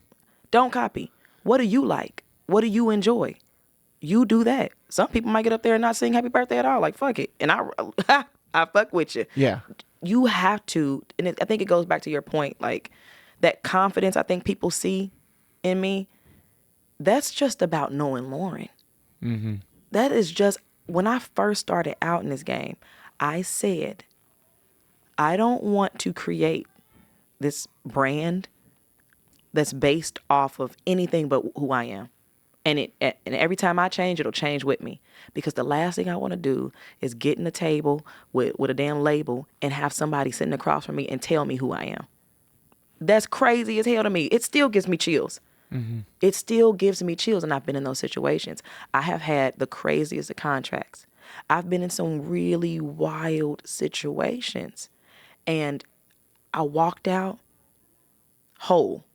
Don't copy. What do you like? What do you enjoy? You do that. Some people might get up there and not sing happy birthday at all. Like, fuck it. And I fuck with you. Yeah. You have to, and I think it goes back to your point, like that confidence I think people see in me. That's just about knowing Lauren. Mm-hmm. That is just, when I first started out in this game, I said, I don't want to create this brand that's based off of anything but who I am. And every time I change, it'll change with me. Because the last thing I want to do is get in a table with a damn label and have somebody sitting across from me and tell me who I am. That's crazy as hell to me. It still gives me chills. Mm-hmm. It still gives me chills, and I've been in those situations. I have had the craziest of contracts. I've been in some really wild situations, and I walked out whole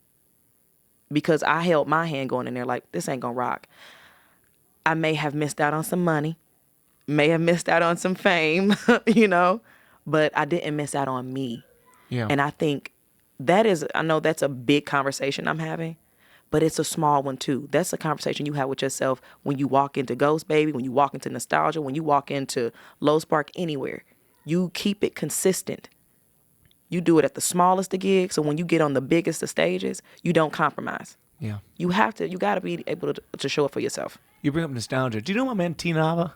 because I held my hand going in there like, this ain't gonna rock. I may have missed out on some money, may have missed out on some fame, but I didn't miss out on me. Yeah. And I think I know that's a big conversation I'm having, but it's a small one too. That's a conversation you have with yourself when you walk into Ghost Baby, when you walk into Nostalgia, when you walk into Low Spark, anywhere. You keep it consistent. You do it at the smallest of gigs, so when you get on the biggest of stages, you don't compromise. Yeah. You got to be able to show up for yourself. You bring up Nostalgia. Do you know my man T Nava?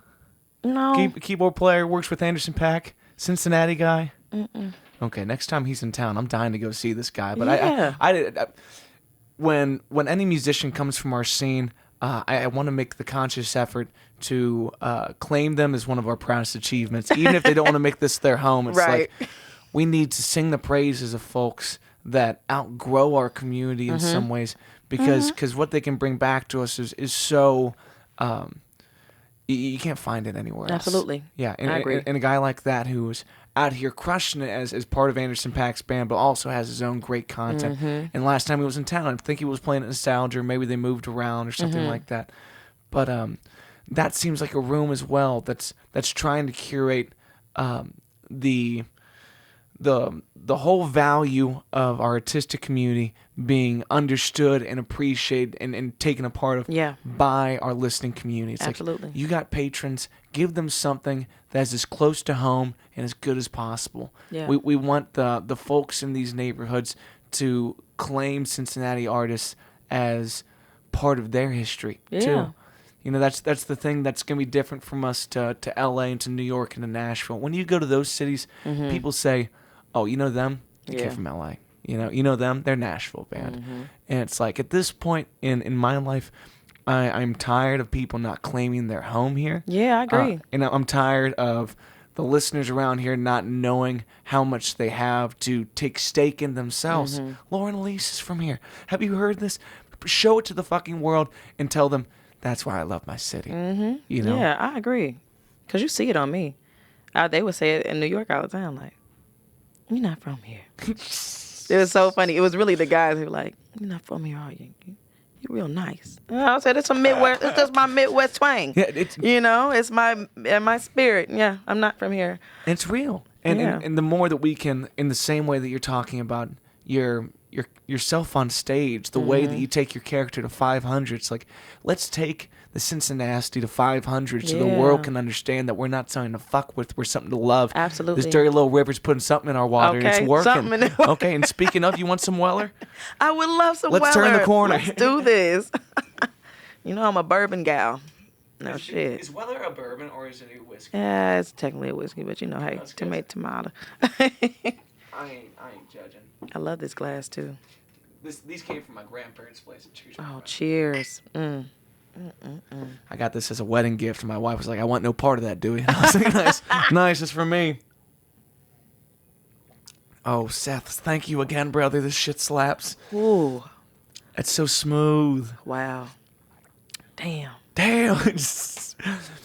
No. Keyboard player, works with Anderson .Paak, Cincinnati guy. Mm-mm. Okay, next time he's in town, I'm dying to go see this guy. But yeah. I when any musician comes from our scene, I want to make the conscious effort to claim them as one of our proudest achievements, even if they don't want to make this their home. It's right. like we need to sing the praises of folks that outgrow our community in some ways, because what they can bring back to us is so you can't find it anywhere else. Absolutely. Yeah, I agree. And a guy like that who's out here crushing it as part of Anderson .Paak's band, but also has his own great content. Mm-hmm. And last time he was in town, I think he was playing at Nostalgia, or maybe they moved around or something like that. But that seems like a room as well that's trying to curate the whole value of our artistic community being understood and appreciated and taken a part of by our listening community. It's absolutely. Like, you got patrons, give them something that's as close to home and as good as possible. Yeah. We want the folks in these neighborhoods to claim Cincinnati artists as part of their history too. You know, that's the thing that's going to be different from us to LA and to New York and to Nashville. When you go to those cities, people say, "Oh, you know them? They came from LA." You know them? They're Nashville band. And it's like at this point in my life, I'm tired of people not claiming their home here. Yeah, I agree. And I'm tired of the listeners around here not knowing how much they have to take stake in themselves. Lauren Eylise is from here. Have you heard this? Show it to the fucking world and tell them, that's why I love my city. You know? Yeah, I agree. Because you see it on me. They would say it in New York all the time, like, you're not from here. It was so funny. It was really the guys who were like, you're not from here, are you? You're real nice. And I said, it's a Midwest. It's just my Midwest twang. Yeah, it's my spirit. Yeah, I'm not from here. It's real. And the more that we can, in the same way that you're talking about yourself on stage, the way that you take your character to 500, it's like, let's take the Cincinnati to 500 so the world can understand that we're not something to fuck with, we're something to love. Absolutely. This dirty little river's putting something in our water and it's working. Something in it. Okay, and speaking of, you want some Weller? I would love some Weller. Let's turn the corner. Let's do this. You know I'm a bourbon gal. No shit. Is Weller a bourbon or is it a whiskey? Yeah, it's technically a whiskey, but you know, hey, tomato. I ain't judging. I love this glass too. These came from my grandparents' place at church. Oh, cheers. I got this as a wedding gift, and my wife was like, I want no part of that, Dewey. And I was like, nice, it's for me. Oh, Seth, thank you again, brother. This shit slaps. Ooh. It's so smooth. Wow. Damn.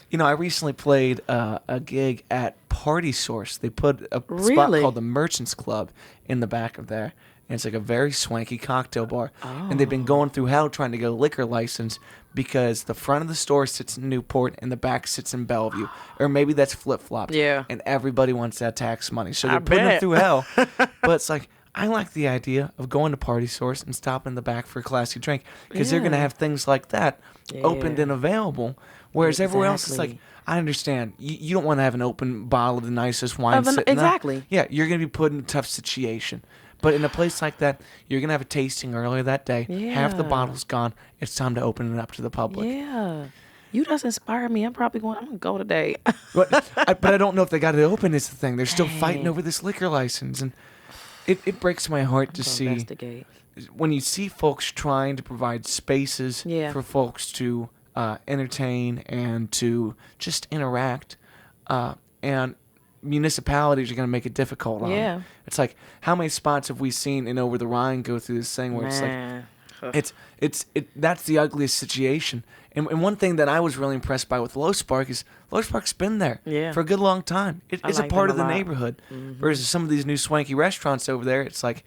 You know, I recently played a gig at Party Source. They put a spot called the Merchants Club in the back of there. And it's like a very swanky cocktail bar. Oh. And they've been going through hell trying to get a liquor license because the front of the store sits in Newport and the back sits in Bellevue. Or maybe that's flip-flopped. Yeah. And everybody wants that tax money. So they're putting them through hell. But it's like, I like the idea of going to Party Source and stopping in the back for a classy drink. Because they're going to have things like that opened and available. Whereas everywhere else, it's like, I understand. You don't want to have an open bottle of the nicest wine sitting there. Exactly. Yeah, you're going to be put in a tough situation. But in a place like that, you're going to have a tasting earlier that day. Yeah. Half the bottle's gone. It's time to open it up to the public. Yeah. You just inspire me. I'm going to go today. But I don't know if they got it open is the thing. They're still fighting over this liquor license. And it breaks my heart to see investigate. When you see folks trying to provide spaces for folks to entertain and to just interact. And municipalities are going to make it difficult on them. It's like, how many spots have we seen in Over the Rhine go through this thing where it's like, that's the ugliest situation. And one thing that I was really impressed by with Low Spark is Low Spark's been there for a good long time. It's a part of the neighborhood. Versus some of these new swanky restaurants over there, it's like,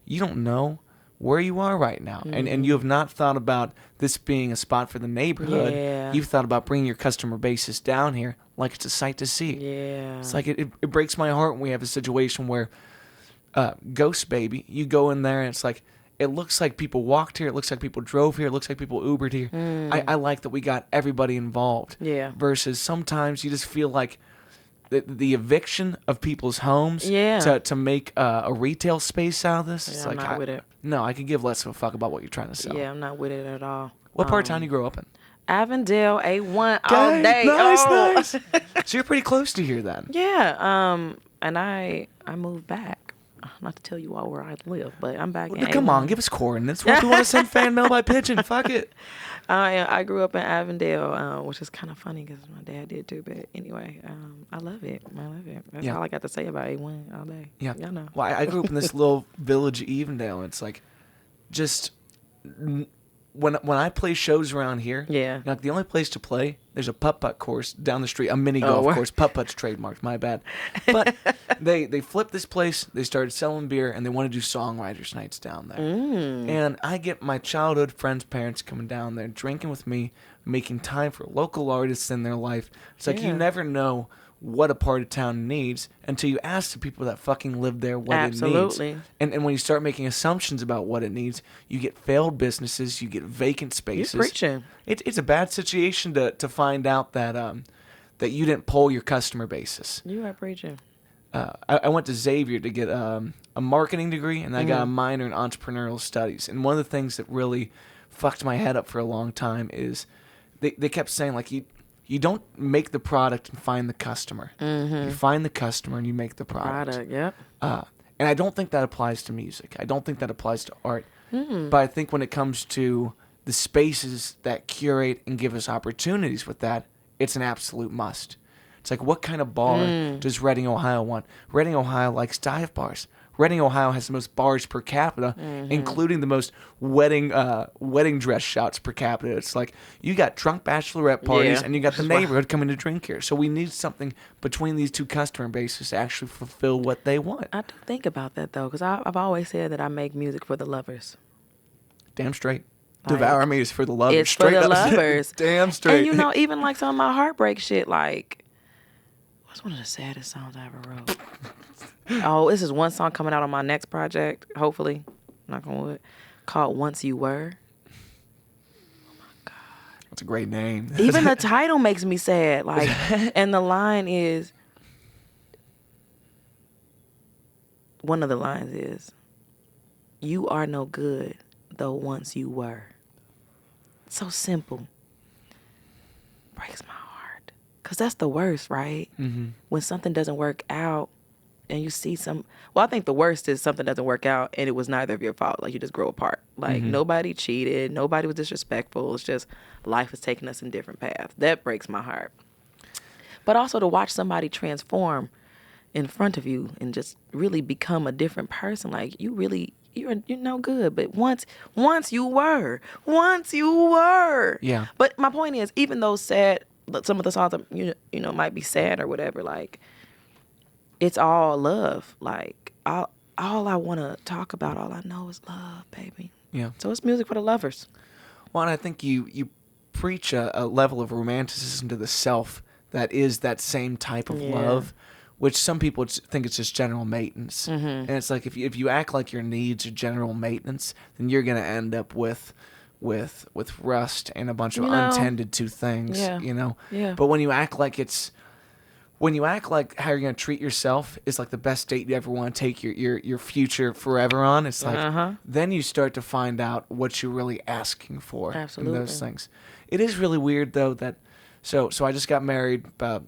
you don't know where you are right now. And you have not thought about this being a spot for the neighborhood. Yeah. You've thought about bringing your customer bases down here like it's a sight to see. Yeah. It's like it breaks my heart when we have a situation where Ghost Baby, you go in there and it's like, it looks like people walked here, it looks like people drove here, it looks like people Ubered here. I like that we got everybody involved. Yeah. Versus sometimes you just feel like the eviction of people's homes to make a retail space out of this. Yeah, it's I'm like, not with it. No, I could give less of a fuck about what you're trying to sell. Yeah, I'm not with it at all. What part of town you grew up in? Avondale, A1, all day. Nice. So you're pretty close to here then. Yeah. And I moved back. Not to tell you all where I live, but I'm back in Come A1. on, give us coordinates. What if we want to send fan mail by pigeon? Fuck it. I grew up in Avondale, which is kind of funny because my dad did too. But anyway, I love it. That's all I got to say about A1 all day. Yeah. Y'all know. Well, I grew up in this little village, Evendale. It's like, just when I play shows around here, like the only place to play, there's a putt-putt course down the street, a mini golf course. Putt-putt's trademarked, my bad. But they flipped this place, they started selling beer, and they want to do songwriters nights down there. And I get my childhood friends' parents coming down there, drinking with me, making time for local artists in their life. It's like, you never know what a part of town needs until you ask the people that fucking live there what it needs. And when you start making assumptions about what it needs, you get failed businesses, you get vacant spaces. You're preaching. It's a bad situation to find out that that you didn't poll your customer basis. You are preaching. I went to Xavier to get a marketing degree, and I got a minor in entrepreneurial studies. And one of the things that really fucked my head up for a long time is they kept saying, like, you don't make the product and find the customer. You find the customer and you make the product. Yep. And I don't think that applies to music. I don't think that applies to art. But I think when it comes to the spaces that curate and give us opportunities with that, it's an absolute must. It's like, what kind of bar does Reading, Ohio want? Reading, Ohio likes dive bars. Reading, Ohio has the most bars per capita, including the most wedding dress shots per capita. It's like, you got drunk bachelorette parties, and you got the neighborhood coming to drink here. So we need something between these two customer bases to actually fulfill what they want. I do think about that, though, because I've always said that I make music for the lovers. Damn straight. Devour Me is for the lovers. It's for the lovers. Damn straight. And, even like some of my heartbreak shit, like, what's one of the saddest songs I ever wrote? Oh, this is one song coming out on my next project, hopefully, knock on wood, called Once You Were. Oh, my God. That's a great name. Even the title makes me sad. Like, and the line is, one of the lines is, you are no good, though once you were. So simple. Breaks my heart. Because that's the worst, right? When something doesn't work out and you see I think the worst is something doesn't work out and it was neither of your fault. Like, you just grow apart. Like, nobody cheated. Nobody was disrespectful. It's just life is taking us in different paths. That breaks my heart. But also to watch somebody transform in front of you and just really become a different person. Like, you're no good, but once you were. Yeah. But my point is, even though sad, some of the songs might be sad or whatever, like, it's all love. Like, all I want to talk about, all I know is love, baby. Yeah. So it's music for the lovers. Well, and I think you preach a level of romanticism to the self that is that same type of love, which some people think it's just general maintenance. And it's like, if you act like your needs are general maintenance, then you're gonna end up with rust and a bunch of untended to things. Yeah. But when you act like how you're gonna treat yourself is like the best date you ever want to take your future forever on, it's like then you start to find out what you're really asking for. Absolutely. In those things. It is really weird though that so I just got married about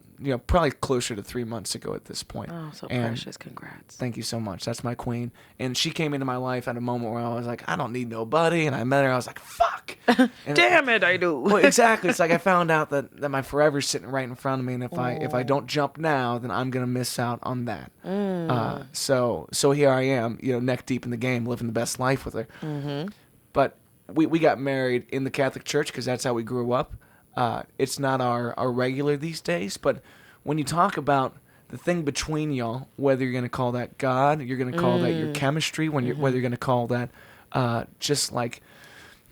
probably closer to 3 months ago at this point. Oh, so and precious. Congrats. Thank you so much. That's my queen. And she came into my life at a moment where I was like, I don't need nobody. And I met her. I was like, fuck. Damn it, I do. Well, exactly. It's like I found out that my forever's sitting right in front of me. And if I don't jump now, then I'm going to miss out on that. So here I am, neck deep in the game, living the best life with her. But we got married in the Catholic Church because that's how we grew up. It's not our regular these days, but when you talk about the thing between y'all, whether you're going to call that God, you're going to call that your chemistry, whether you're going to call that just like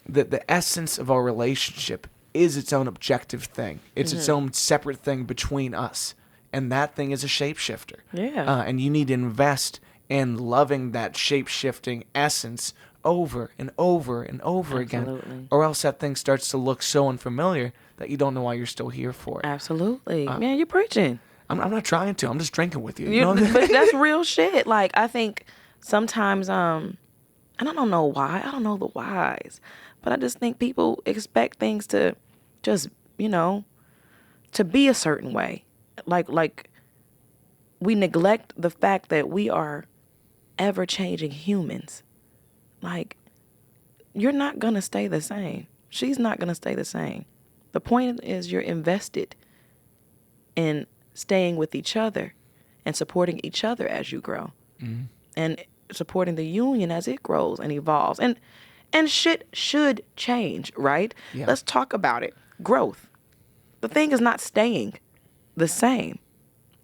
the essence of our relationship is its own objective thing. It's its own separate thing between us, and that thing is a shapeshifter. Yeah. And you need to invest in loving that shape-shifting essence over and over and over again, or else that thing starts to look so unfamiliar that you don't know why you're still here for it. Absolutely. Man, you're preaching. I'm not trying to. I'm just drinking with you. But that's real shit. Like, I think sometimes, and I don't know why. I don't know the whys. But I just think people expect things to just, to be a certain way. Like we neglect the fact that we are ever-changing humans. Like, you're not going to stay the same. She's not going to stay the same. The point is you're invested in staying with each other and supporting each other as you grow. And supporting the union as it grows and evolves. And shit should change, right? Yeah. Let's talk about it. Growth. The thing is not staying the same.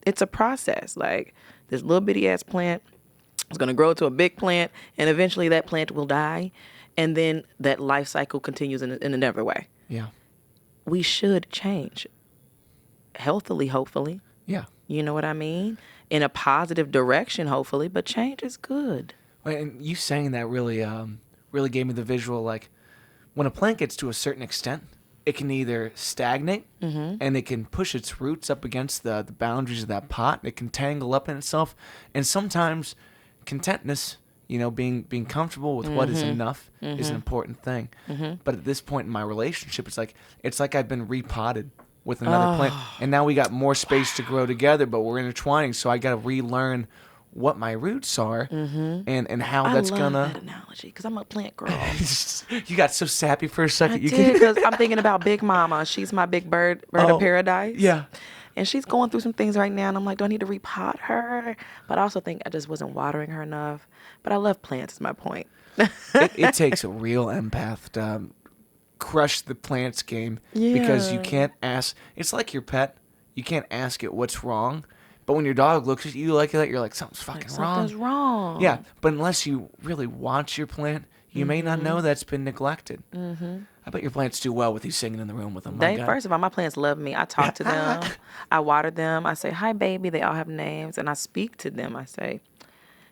It's a process. Like, this little bitty ass plant is going to grow to a big plant, and eventually that plant will die, and then that life cycle continues in another way. Yeah. We should change. Healthily, hopefully. Yeah. You know what I mean? In a positive direction, hopefully, but change is good. And you saying that really gave me the visual, like, when a plant gets to a certain extent, it can either stagnate and it can push its roots up against the boundaries of that pot. It can tangle up in itself. And sometimes contentness, being comfortable with what is enough is an important thing. But at this point in my relationship, it's like I've been repotted with another plant. And now we got more space to grow together, but we're intertwining. So I got to relearn what my roots are and how that's gonna. I love that analogy because I'm a plant girl. You got so sappy for a second. I did because I'm thinking about Big Mama. She's my big bird of paradise. Yeah. And she's going through some things right now, and I'm like, do I need to repot her? But I also think I just wasn't watering her enough. But I love plants is my point. It takes a real empath to crush the plants game because you can't ask. It's like your pet. You can't ask it what's wrong. But when your dog looks at you like that, you're like, something's fucking wrong. Something's wrong. Yeah, but unless you really watch your plant, you may not know that's been neglected. I bet your plants do well with you singing in the room with them. First of all, my plants love me. I talk to them. I water them. I say, hi, baby. They all have names. And I speak to them. I say,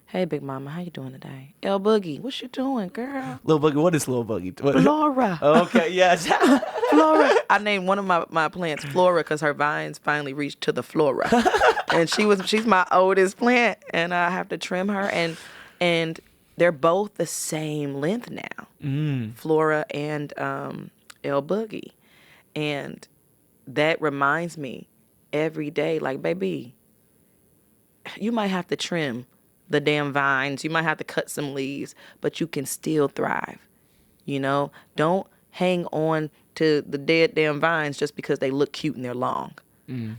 hey, Big Mama, how you doing today? El Boogie, what you doing, girl? Lil Boogie, what is Lil Boogie? Flora. Okay, yes. Flora. I named one of my plants Flora because her vines finally reached to the flora. And she's my oldest plant, and I have to trim her. And they're both the same length now, Flora and El Boogie. And that reminds me every day, like, baby, you might have to trim the damn vines. You might have to cut some leaves, but you can still thrive. Don't hang on to the dead damn vines just because they look cute and they're long.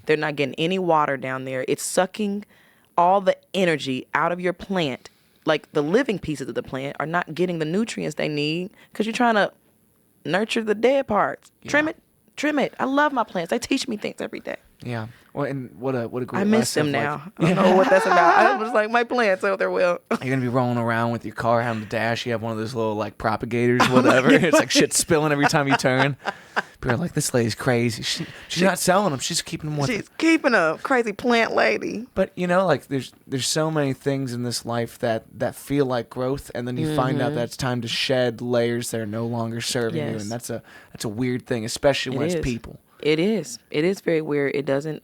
They're not getting any water down there. It's sucking all the energy out of your plant. Like the living pieces of the plant are not getting the nutrients they need because you're trying to nurture the dead parts. Yeah. Trim it. I love my plants. They teach me things every day. Yeah. Well, and what a great. I miss them now. I don't know what that's about. I was like, my plants out there will. You're gonna be rolling around with your car, having to dash. You have one of those little propagators, whatever. It's like shit spilling every time you turn. People are like, this lady's crazy. She's not selling them. She's keeping them with her. She's keeping a crazy plant lady. But there's so many things in this life that feel like growth, and then you find out that it's time to shed layers that are no longer serving you, and that's a weird thing, especially when it's people. It is. It is very weird. It doesn't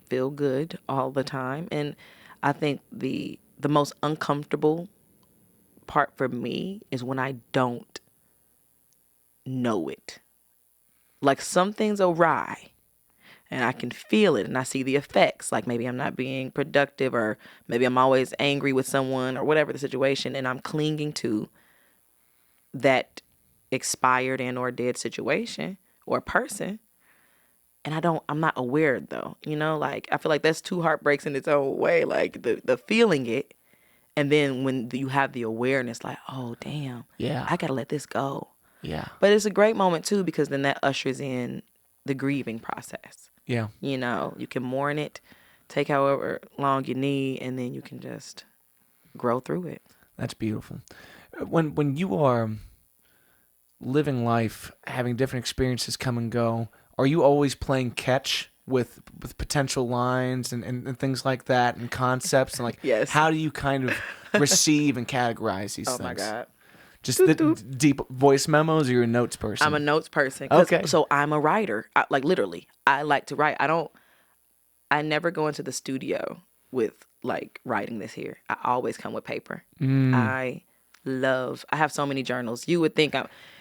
feel good all the time. And I think the most uncomfortable part for me is when I don't know it. Like something's awry and I can feel it and I see the effects. Like maybe I'm not being productive or maybe I'm always angry with someone or whatever the situation, and I'm clinging to that expired and or dead situation or person. And I'm not aware though, I feel like that's two heartbreaks in its own way, like the feeling it. And then when you have the awareness, like, oh, damn, I got to let this go. Yeah. But it's a great moment too, because then that ushers in the grieving process. Yeah. You can mourn it, take however long you need, and then you can just grow through it. That's beautiful. When you are living life, having different experiences come and go, are you always playing catch with potential lines and things like that and concepts? And yes. How do you kind of receive and categorize these things? Oh, my God. Just the deep voice memos, or you're a notes person? I'm a notes person. Okay. So I'm a writer. Literally, I like to write. I never go into the studio with writing this here. I always come with paper. I have so many journals. You would think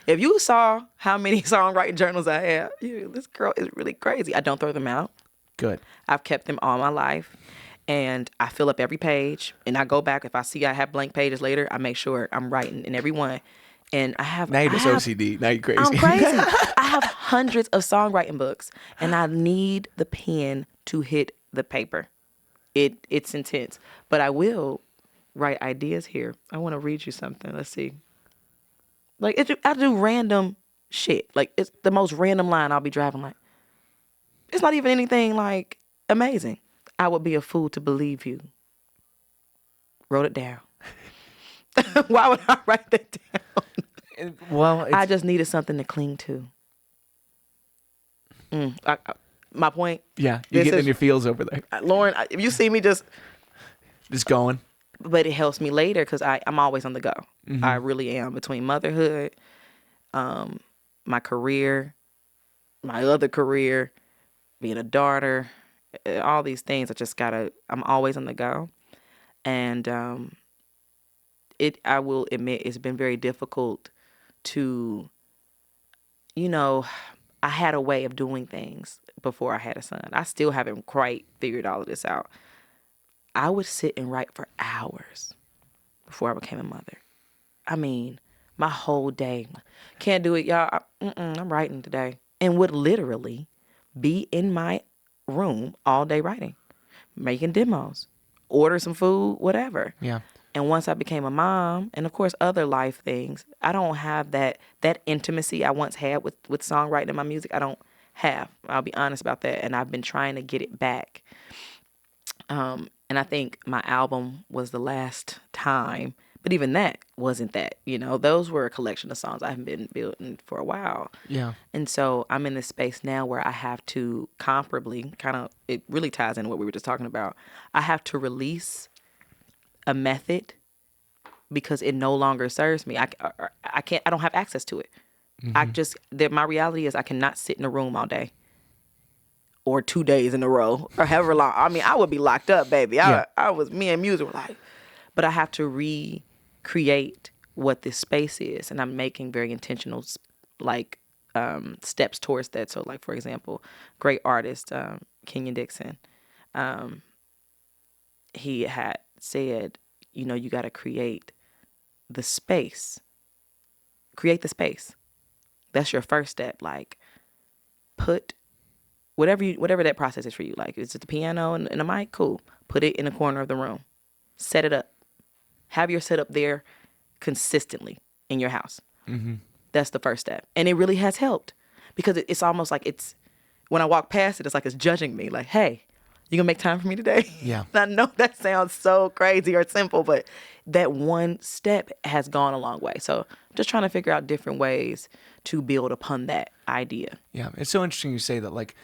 if you saw how many songwriting journals I have, this girl is really crazy. I don't throw them out. Good. I've kept them all my life. And I fill up every page, and I go back. If I see I have blank pages later, I make sure I'm writing in every one. And I have... Now you're just OCD. Now you're crazy. I'm crazy. I have hundreds of songwriting books, and I need the pen to hit the paper. It's intense. But I will write ideas here. I want to read you something. Let's see. I do random shit. It's the most random line. I'll be driving it's not even anything amazing. I would be a fool to believe you. Wrote it down. Why would I write that down? Well, I just needed something to cling to. My point? Yeah, you're getting in your feels over there. Lauren, if you see me just going. But it helps me later because I'm always on the go. I really am. Between motherhood, my career, my other career, being a daughter, all these things. I'm always on the go. And I will admit, it's been very difficult to, I had a way of doing things before I had a son. I still haven't quite figured all of this out. I would sit and write for hours before I became a mother. I mean, my whole day. Can't do it, y'all. I'm writing today. And would literally be in my room all day writing, making demos, order some food, whatever. Yeah. And once I became a mom, and of course other life things, I don't have that intimacy I once had with songwriting and my music. I don't have. I'll be honest about that. And I've been trying to get it back. And I think my album was the last time, but even that wasn't that. Those were a collection of songs I haven't been building for a while. Yeah. And so I'm in this space now where I have to comparably, it really ties into what we were just talking about. I have to release a method because it no longer serves me. I don't have access to it. My reality is I cannot sit in a room all day or 2 days in a row or however long. I mean, I would be locked up, baby. Me and music were like, but I have to recreate what this space is. And I'm making very intentional, steps towards that. So like, for example, great artist, Kenyon Dixon, he had said, you got to create the space. Create the space. That's your first step. Like, put whatever that process is for you. Like, is it the piano and a mic? Cool. Put it in a corner of the room. Set it up. Have your setup there consistently in your house. Mm-hmm. That's the first step. And it really has helped because it's almost like when I walk past it, it's like it's judging me. Like, hey, you gonna make time for me today? Yeah. I know that sounds so crazy or simple, but that one step has gone a long way. So just trying to figure out different ways to build upon that idea. Yeah. It's so interesting you say that, like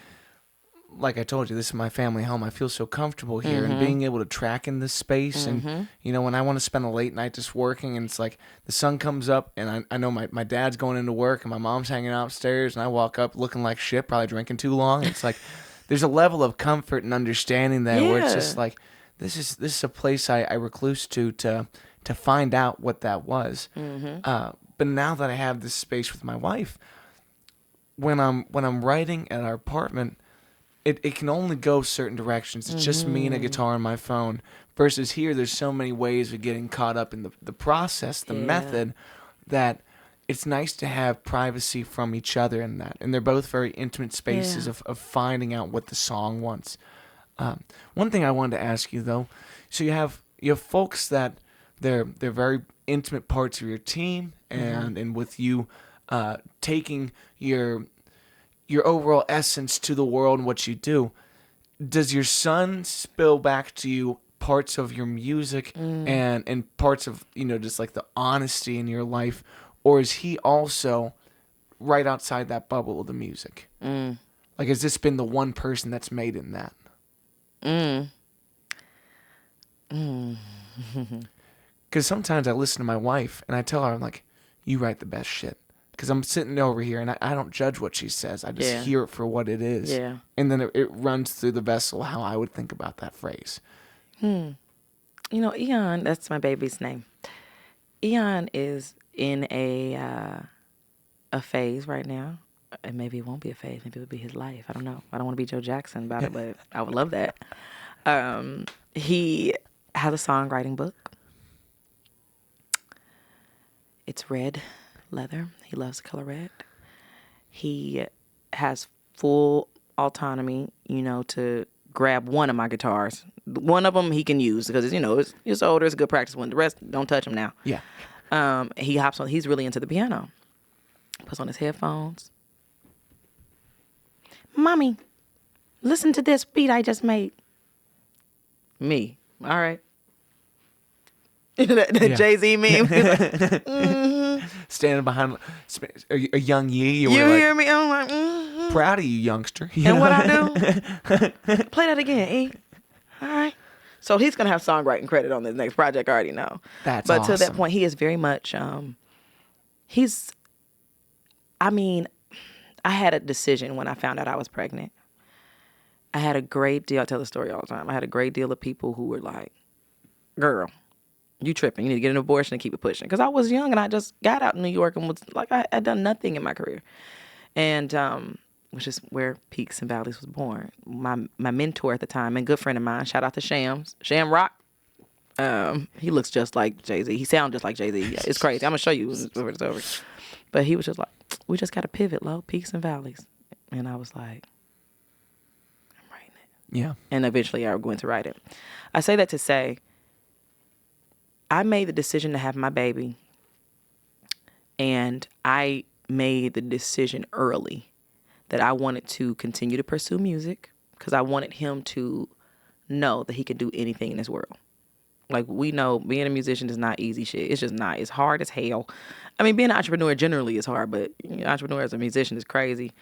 I told you, this is my family home. I feel so comfortable here, and being able to track in this space. And, when I want to spend a late night just working, and it's like the sun comes up, and I know my dad's going into work, and my mom's hanging out upstairs, and I walk up looking like shit, probably drinking too long. It's like there's a level of comfort and understanding there where it's just like, this is a place I recluse to find out what that was. But now that I have this space with my wife, when I'm writing at our apartment, it can only go certain directions. It's just me and a guitar and my phone. Versus here, there's so many ways of getting caught up in the process, the method, that it's nice to have privacy from each other in that. And they're both very intimate spaces of finding out what the song wants. One thing I wanted to ask you, though, so you have folks that they're very intimate parts of your team, and with you taking your overall essence to the world and what you do. Does your son spill back to you parts of your music and parts of, just like the honesty in your life? Or is he also right outside that bubble of the music? Like, has this been the one person that's made in that? Because sometimes I listen to my wife and I tell her, I'm like, you write the best shit. Because I'm sitting over here and I don't judge what she says. I just hear it for what it is. Yeah. And then it runs through the vessel how I would think about that phrase. Eon, that's my baby's name. Eon is in a phase right now. And maybe it won't be a phase. Maybe it'll be his life. I don't know. I don't want to be Joe Jackson about it, but I would love that. He has a songwriting book. It's red leather. He loves the color red. He has full autonomy, to grab one of my guitars. One of them he can use because it's older. It's a good practice one. The rest, don't touch him now. Yeah. He hops on. He's really into the piano. Puts on his headphones. Mommy, listen to this beat I just made. Me. All right. that Jay-Z meme. Standing behind a young Yee. You hear me? I'm like, proud of you, youngster. And what I do? Play that again, E. All right. So he's going to have songwriting credit on this next project, I already know. That's But awesome. to that point, he is very much, I had a decision when I found out I was pregnant. I had a great deal. I tell the story all the time. I had a great deal of people who were like, girl, you tripping. You need to get an abortion and keep it pushing. Because I was young and I just got out in New York and was like, I'd done nothing in my career. And which is where Peaks and Valleys was born. My mentor at the time and good friend of mine, shout out to Shams, Sham Rock. He looks just like Jay-Z. He sounds just like Jay-Z. Yeah, it's crazy. I'm going to show you when it's over. But he was just like, we just got to pivot, Lo, Peaks and Valleys. And I was like, I'm writing it. Yeah. And eventually I was going to write it. I say that to say, I made the decision to have my baby. And I made the decision early that I wanted to continue to pursue music because I wanted him to know that he could do anything in this world. Like, we know being a musician is not easy shit. It's just not. It's hard as hell. I mean, being an entrepreneur generally is hard, but entrepreneur as a musician is crazy.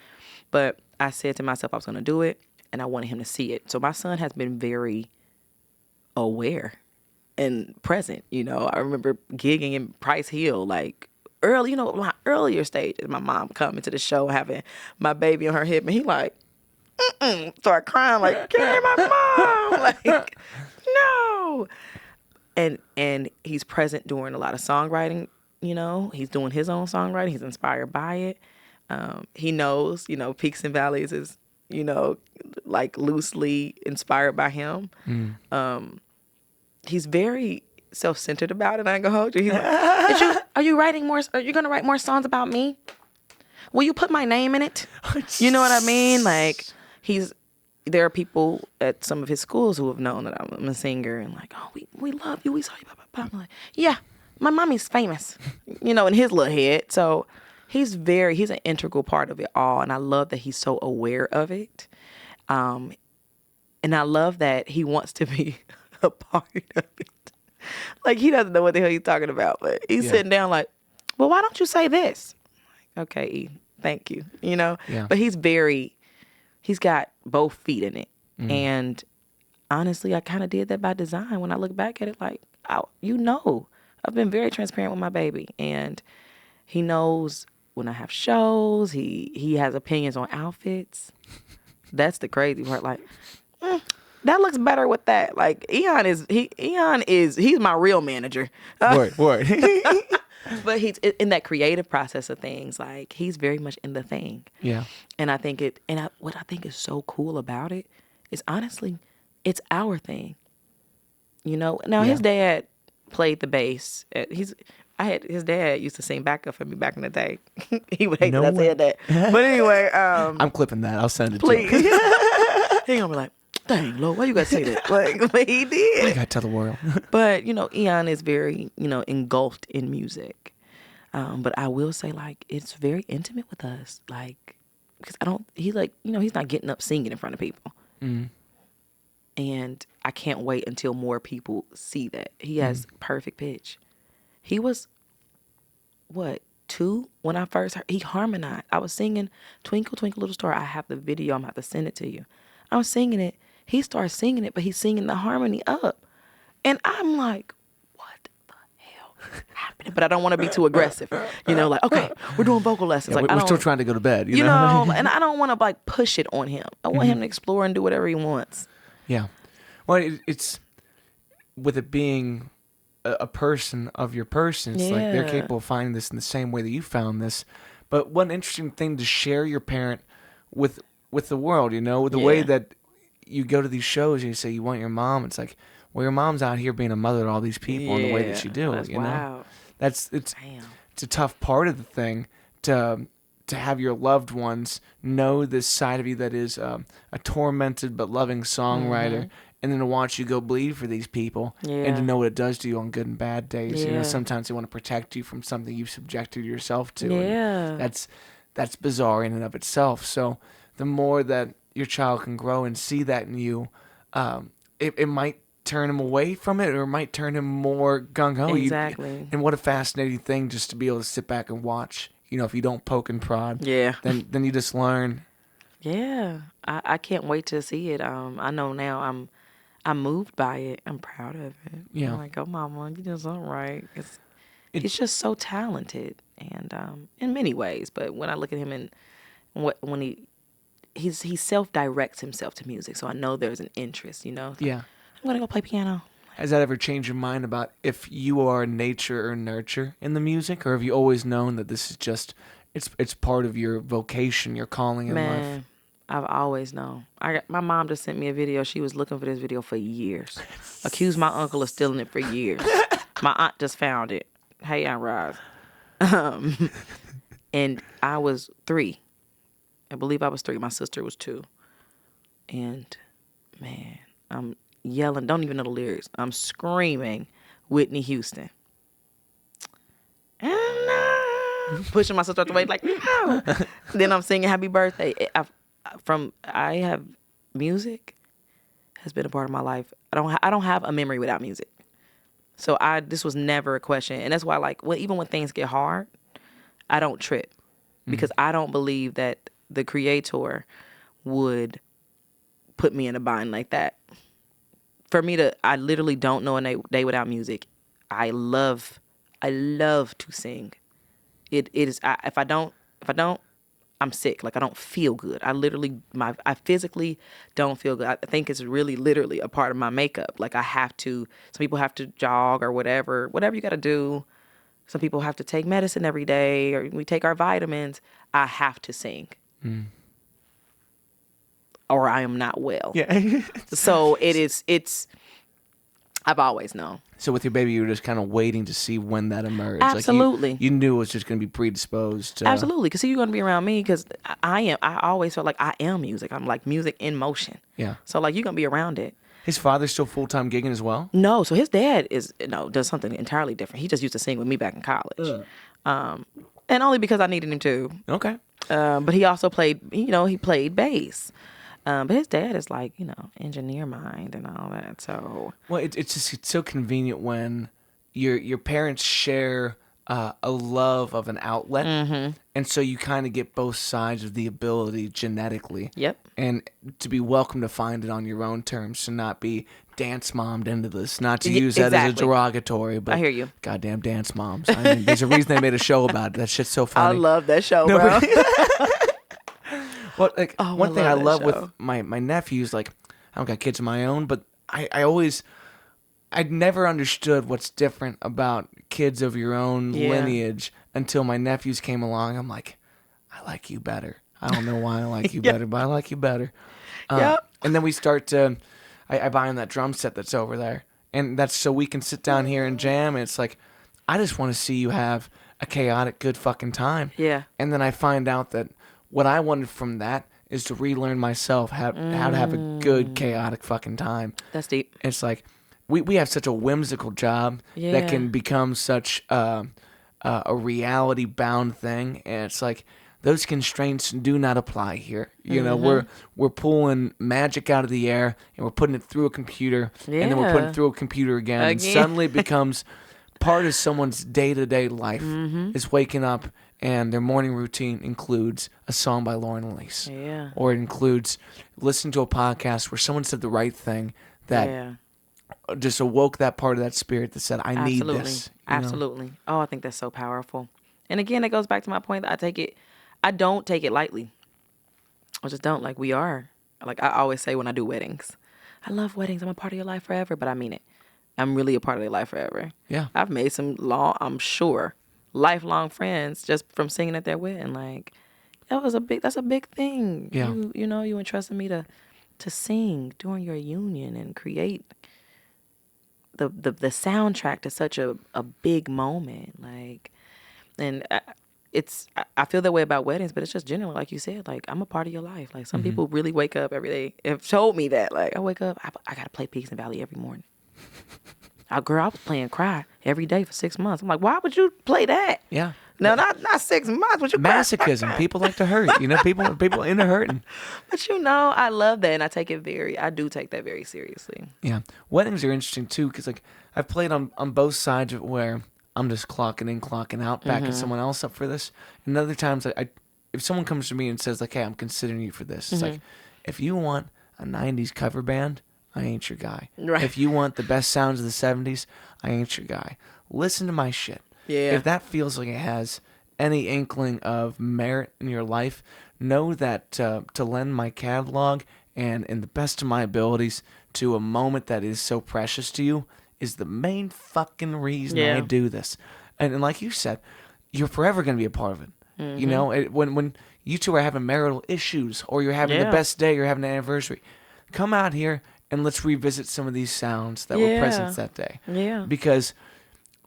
But I said to myself I was going to do it, and I wanted him to see it. So my son has been very aware and present. I remember gigging in Price Hill, like, early, my earlier stages. My mom coming to the show, having my baby on her hip, and he like, start crying, like, carry my mom. Like, no. And he's present during a lot of songwriting, He's doing his own songwriting. He's inspired by it. He knows, Peaks and Valleys is, like loosely inspired by him. He's very self-centered about it. I ain't gonna hold you. He's like, are you writing more? Are you gonna write more songs about me? Will you put my name in it? You know what I mean? Like, there are people at some of his schools who have known that I'm a singer and like, oh, we love you. We saw you. Blah, blah, blah. I'm like, yeah, my mommy's famous, in his little head. So he's an integral part of it all. And I love that he's so aware of it. And I love that he wants to be a part of it. Like, he doesn't know what the hell he's talking about, but he's sitting down like, well, why don't you say this? Like, okay, E, thank you. Yeah. But he's got both feet in it. And honestly, I kind of did that by design. When I look back at it, like, I've been very transparent with my baby. And he knows when I have shows, he has opinions on outfits. That's the crazy part. Like, that looks better with that. Like, he's my real manager. Word. But he's in that creative process of things. Like, he's very much in the thing. Yeah. And I think what I think is so cool about it is, honestly, it's our thing. Now his dad played the bass. His dad used to sing backup for me back in the day. He would hate that I said that. But anyway, I'm clipping that. I'll send it please. to him. He gonna be like, dang, Lord, why you gotta say that? Like, but he did. I gotta tell the world. But, Eon is very, engulfed in music. But I will say, like, it's very intimate with us. Like, because he's not getting up singing in front of people. And I can't wait until more people see that. He has perfect pitch. He was, 2 when I first heard, he harmonized. I was singing Twinkle, Twinkle, Little Star. I have the video. I'm about to send it to you. I was singing it. He starts singing it, but he's singing the harmony up. And I'm like, what the hell happened? But I don't want to be too aggressive. Like, okay, we're doing vocal lessons. Yeah, like, we're still trying to go to bed. You know? And I don't want to, like, push it on him. I want him to explore and do whatever he wants. Yeah. Well, it's with it being a person of your person, it's like they're capable of finding this in the same way that you found this. But one interesting thing to share your parent with the world, the way that you go to these shows and you say you want your mom. It's like, well, your mom's out here being a mother to all these people in the way that you do. That's wow. It's a tough part of the thing to have your loved ones know this side of you that is a tormented but loving songwriter, and then to watch you go bleed for these people, and to know what it does to you on good and bad days. Sometimes they want to protect you from something you've subjected yourself to. And that's bizarre in and of itself. So the more that your child can grow and see that in you, it might turn him away from it, or it might turn him more gung-ho. Exactly. And what a fascinating thing just to be able to sit back and watch. If you don't poke and prod, then you just learn. Yeah, I can't wait to see it. I know now I'm moved by it. I'm proud of it. Yeah. I'm like, oh, mama, you did something right. He's just so talented, and in many ways. But when I look at him and when he self-directs himself to music, so I know there's an interest, Yeah. I'm gonna go play piano. Has that ever changed your mind about if you are nature or nurture in the music, or have you always known that this is just it's part of your vocation, your calling in life? Man, I've always known. My mom just sent me a video. She was looking for this video for years. Accused my uncle of stealing it for years. My aunt just found it. Hey, Aunt Roz. And I was 3. I believe I was 3. My sister was 2. And man, I'm yelling. Don't even know the lyrics. I'm screaming Whitney Houston. And pushing my sister out the way like, no. Then I'm singing Happy Birthday. I have music has been a part of my life. I don't have a memory without music. So this was never a question. And that's why, like, even when things get hard, I don't trip. Because I don't believe that the creator would put me in a bind like that. For me I literally don't know a day without music. I love to sing. It is, if I don't, I'm sick. Like, I don't feel good. I physically don't feel good. I think it's really literally a part of my makeup. Like, some people have to jog or whatever you got to do. Some people have to take medicine every day, or we take our vitamins. I have to sing. Or I am not well. Yeah. So I've always known. So with your baby, you were just kind of waiting to see when that emerged. Absolutely. Like you knew it was just going to be predisposed. Absolutely. Because you're going to be around me, because I always felt like I am music. I'm like music in motion. Yeah. So like, you're going to be around it. His father's still full-time gigging as well? No. So his dad does something entirely different. He just used to sing with me back in college. And only because I needed him to. Okay. But he also played, he played bass. But his dad is like, engineer mind and all that. So well, it's so convenient when your parents share a love of an outlet, and so you kind of get both sides of the ability genetically. Yep. And to be welcome to find it on your own terms, to not be dance mommed into this. Not to use that as a derogatory, but I hear you. Goddamn dance moms. I mean, there's a reason they made a show about it. That shit's so funny. I love that show, bro. Well, like, one thing I love show. with my nephews, like, I don't got kids of my own, but I'd never understood what's different about kids of your own lineage until my nephews came along. I'm like, I like you better. I don't know why I like you better, but I like you better. And then we start to, I buy him that drum set that's over there, and that's so we can sit down here and jam. And it's like, I just want to see you have a chaotic, good fucking time. Yeah. And then I find out that what I wanted from that is to relearn myself how to have a good, chaotic fucking time. That's deep. It's like we have such a whimsical job that can become such a reality-bound thing, and it's like those constraints do not apply here. You know, we're pulling magic out of the air and we're putting it through a computer, and then we're putting it through a computer again. And suddenly it becomes part of someone's day-to-day life is waking up and their morning routine includes a song by Lauren Eylise. Yeah. Or it includes listening to a podcast where someone said the right thing that just awoke that part of that spirit that said, I need this. Absolutely. Oh, I think that's so powerful. And again, it goes back to my point that I don't take it lightly. I just don't. Like, we are. Like, I always say when I do weddings, I love weddings. I'm a part of your life forever, but I mean it. I'm really a part of their life forever. Yeah. I've made some I'm sure, lifelong friends just from singing at their wedding. Like, that's a big thing. Yeah. You entrusted me to sing during your union and create the soundtrack to such a big moment. Like, and I feel that way about weddings, but it's just generally, like you said, like, I'm a part of your life. Like, some people really wake up every day, have told me that. Like, I wake up, I got to play Peaks and Valley every morning. I was playing Cry every day for 6 months. I'm like, why would you play that? Yeah. No, not 6 months. Would you masochism? People like to hurt. People into hurting. But I love that, and I do take that very seriously. Yeah, weddings are interesting too, because like I've played on both sides of it, where I'm just clocking in, clocking out, backing someone else up for this. And other times, if someone comes to me and says like, "Hey, I'm considering you for this," it's like, if you want a '90s cover band, I ain't your guy. Right. If you want the best sounds of the '70s, I ain't your guy. Listen to my shit. Yeah. If that feels like it has any inkling of merit in your life, know that to lend my catalog and in the best of my abilities to a moment that is so precious to you is the main fucking reason I Yeah. do this. And like you said, you're forever going to be a part of it. Mm-hmm. You know, when you two are having marital issues or you're having the Yeah. best day, you're having an anniversary, come out here and let's revisit some of these sounds that were present that day. Yeah. Because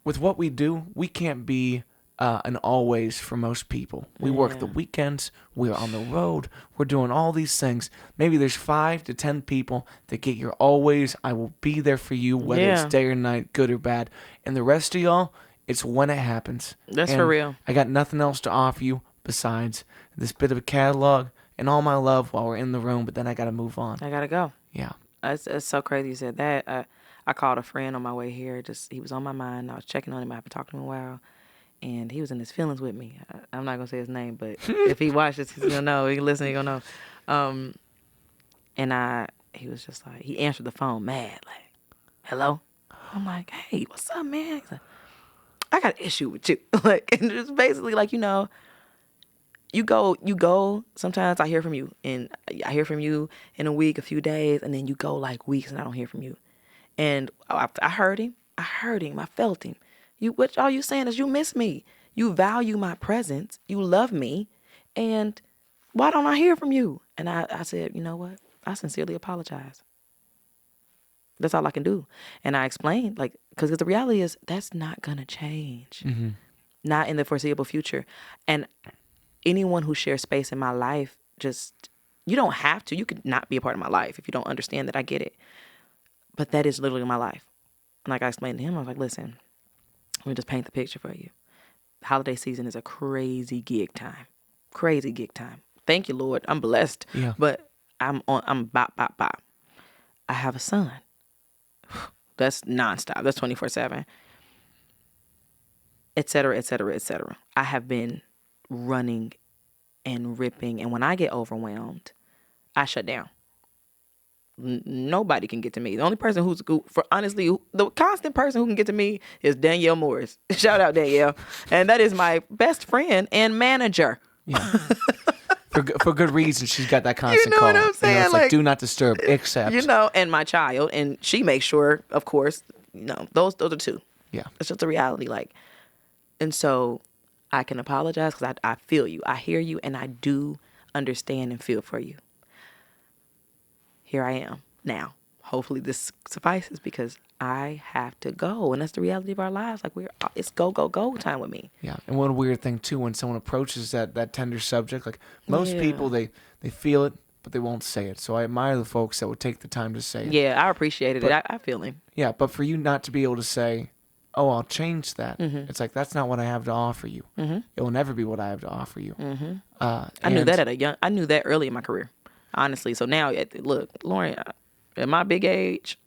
with what we do, we can't be an always for most people. We work the Yeah. weekends. We're on the road. We're doing all these things. Maybe there's 5 to 10 people that get your always. I will be there for you, whether Yeah. it's day or night, good or bad. And the rest of y'all, it's when it happens. That's And for real. I got nothing else to offer you besides this bit of a catalog and all my love while we're in the room. But then I got to move on. I gotta go. Yeah. It's so crazy you said that. I called a friend on my way here. He was on my mind. I was checking on him. I've been talking to him a while. And he was in his feelings with me. I'm not going to say his name, but if he watches, he's going to know. He can listen, he's going to know. He was just like, he answered the phone mad, like, hello? I'm like, hey, what's up, man? He's like, I got an issue with you. Like, and just basically like, you go, sometimes I hear from you. And I hear from you in a week, a few days, and then you go like weeks and I don't hear from you. And I heard him. I felt him. What all you saying is you miss me. You value my presence. You love me. And why don't I hear from you? And I said, you know what? I sincerely apologize. That's all I can do. And I explained, like, because the reality is that's not going to change. Mm-hmm. Not in the foreseeable future. And anyone who shares space in my life, you don't have to. You could not be a part of my life if you don't understand that. I get it. But that is literally my life. And like I explained to him, I was like, listen, let me just paint the picture for you. Holiday season is a crazy gig time. Crazy gig time. Thank you, Lord. I'm blessed. Yeah. But I'm bop. I have a son. That's nonstop. That's 24/7. Et cetera, et cetera, et cetera. I have been running and ripping. And when I get overwhelmed, I shut down. Nobody can get to me. The only person the constant person who can get to me is Danielle Morris. Shout out Danielle. And that is my best friend and manager. Yeah. For good reason, she's got that constant know call. what I'm saying? It's like, Like, do not disturb, except. And my child. And she makes sure, of course, those are two. Yeah. It's just a reality. Like, and so I can apologize because I feel you. I hear you and I do understand and feel for you. Here I am now. Hopefully this suffices because I have to go. And that's the reality of our lives. Like it's go time with me. Yeah. And one weird thing too, when someone approaches that tender subject, like most Yeah. people, they feel it, but they won't say it. So I admire the folks that would take the time to say it. Yeah, I appreciated it. I feel him. Yeah. But for you not to be able to say, oh, I'll change that. Mm-hmm. It's like, that's not what I have to offer you. Mm-hmm. It will never be what I have to offer you. Mm-hmm. I I knew that I knew that early in my career, honestly. So now, look, Lauren, at my big age,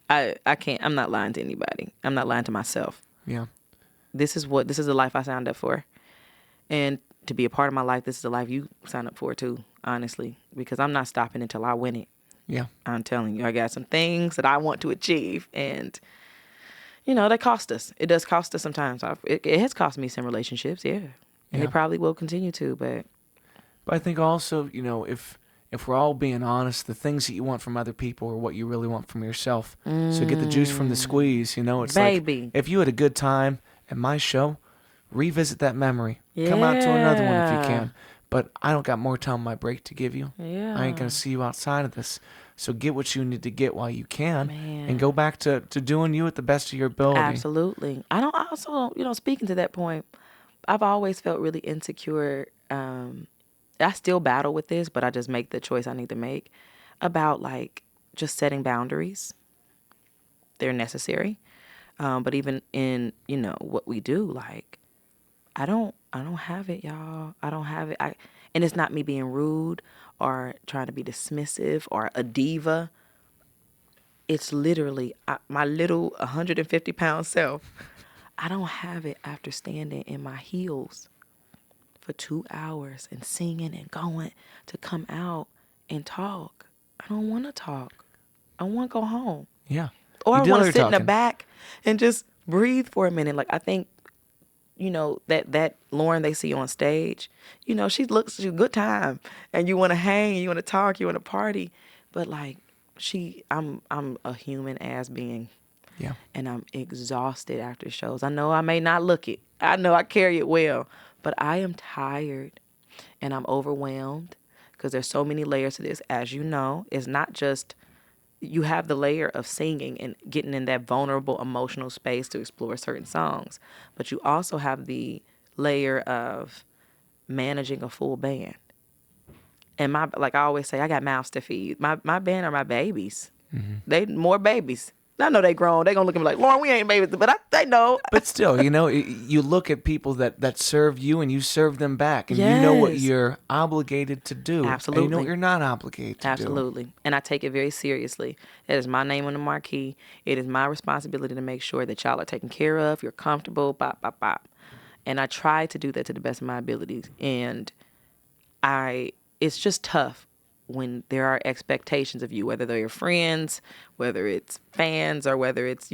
I can't. I'm not lying to anybody. I'm not lying to myself. Yeah. This is the life I signed up for, and to be a part of my life, this is the life you signed up for too. Honestly, because I'm not stopping until I win it. Yeah. I'm telling you, I got some things that I want to achieve, and that cost us. It does cost us sometimes. It has cost me some relationships, yeah. And Yeah. it probably will continue to, but I think also, if we're all being honest, the things that you want from other people are what you really want from yourself. So get the juice from the squeeze, It's Baby. like, if you had a good time at my show, revisit that memory. Come out to another one if you Yeah. can. But I don't got more time on my break to give you. yeah. I ain't going to see you outside of this. So get what you need to get while you can. Man. And go back to doing you at the best of your ability. Absolutely. I also, speaking to that point, I've always felt really insecure. I still battle with this, but I just make the choice I need to make about like just setting boundaries. They're necessary. But even in, what we do, like I don't have it, y'all. I don't have it. And it's not me being rude or trying to be dismissive or a diva. It's literally my little 150-pound self. I don't have it after standing in my heels for 2 hours and singing and going to come out and talk. I don't want to talk. I want to go home. Yeah. Or You I did all want to your sit in the talking. back and just breathe for a minute. Like, I think that Lauren they see on stage, she's a good time, and you want to hang, you want to talk, you want to party, but like I'm a human ass being, Yeah. and I'm exhausted after shows. I know I may not look it, I know I carry it well, but I am tired, and I'm overwhelmed because there's so many layers to this. As you know, it's not just you have the layer of singing and getting in that vulnerable emotional space to explore certain songs, but you also have the layer of managing a full band. And like I always say, I got mouths to feed. My band are my babies. They more babies. I know they grown. They gonna look at me like, Lauren, we ain't babies, but they know. But still, you look at people that serve you and you serve them back, and you know what Yes. you're obligated to do. Absolutely. And you know what you're not obligated to do. Absolutely. And I take it very seriously. It is my name on the marquee. It is my responsibility to make sure that y'all are taken care of, you're comfortable, bop, bop, bop. And I try to do that to the best of my abilities. And it's just tough when there are expectations of you, whether they're your friends, whether it's fans, or whether it's,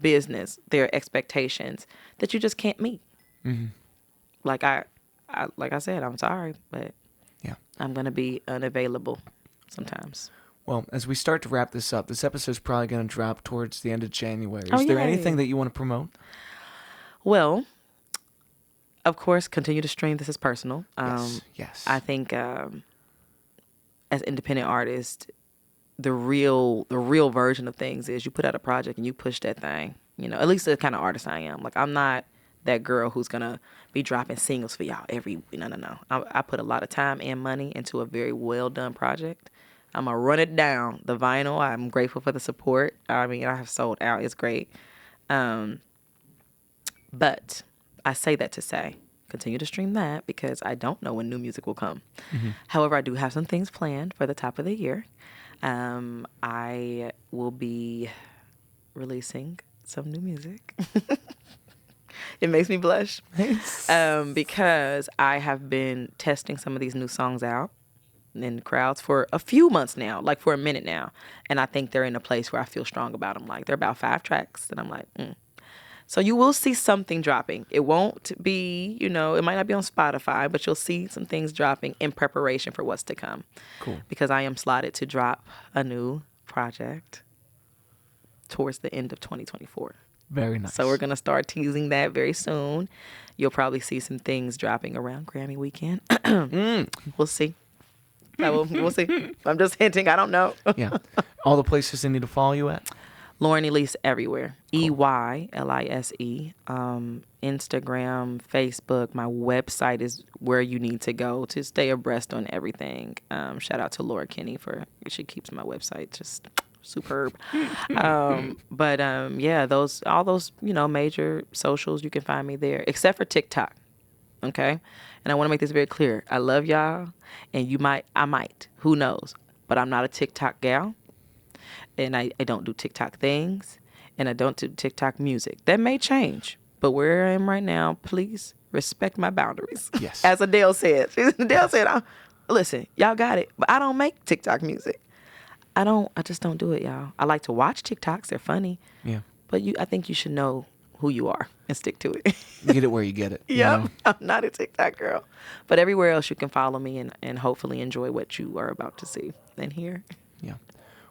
business. There are expectations that you just can't meet. Mm-hmm. Like I said, I'm sorry, but Yeah. I'm going to be unavailable sometimes. Well, as we start to wrap this up, this episode's probably going to drop towards the end of January. Oh, Is there yay. anything that you want to promote? Well, of course, continue to stream This Is Personal. Yes. I think as independent artists, the real version of things is you put out a project and you push that thing. At least the kind of artist I am. Like, I'm not that girl who's gonna be dropping singles for y'all every. No. I put a lot of time and money into a very well done project. I'm gonna run it down. The vinyl, I'm grateful for the support. I mean, I have sold out. It's great. But I say that to say, continue to stream that because I don't know when new music will come. Mm-hmm. However, I do have some things planned for the top of the year. I will be releasing some new music. It makes me blush because I have been testing some of these new songs out in crowds for a few months now, like for a minute now. And I think they're in a place where I feel strong about them. Like, they're about 5 tracks and I'm like, So you will see something dropping. It won't be, it might not be on Spotify, but you'll see some things dropping in preparation for what's to come. Cool. Because I am slotted to drop a new project towards the end of 2024. Very nice. So we're going to start teasing that very soon. You'll probably see some things dropping around Grammy weekend. We'll see. We'll see. I'm just hinting. I don't know. Yeah. All the places they need to follow you at? Lauren Eylise everywhere. Cool. EYLISE. Instagram, Facebook. My website is where you need to go to stay abreast on everything. Shout out to Laura Kinney she keeps my website just superb. But yeah, all those major socials, you can find me there, except for TikTok. Okay, and I want to make this very clear. I love y'all, and I might, who knows? But I'm not a TikTok gal. And I don't do TikTok things, and I don't do TikTok music. That may change, but where I am right now, please respect my boundaries. Yes. As Adele said. Adele said, listen, y'all got it, but I don't make TikTok music. I just don't do it, y'all. I like to watch TikToks. They're funny. Yeah. But I think you should know who you are and stick to it. Get it where you get it. Yep. I'm not a TikTok girl. But everywhere else you can follow me and hopefully enjoy what you are about to see and hear. Yeah.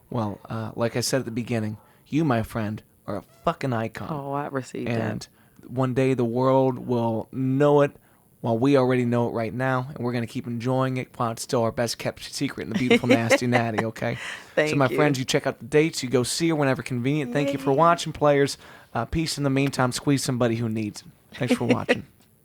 Well, like I said at the beginning, you, my friend, are a fucking icon. Oh, I received that. And one day the world will know it while we already know it right now, and we're going to keep enjoying it while it's still our best kept secret in the beautiful Nasty Natty, okay? Thank so my you. friends, you check out the dates, you go see her whenever convenient. Thank you for watching, players. Peace in the meantime. Squeeze somebody who needs it. Thanks for watching.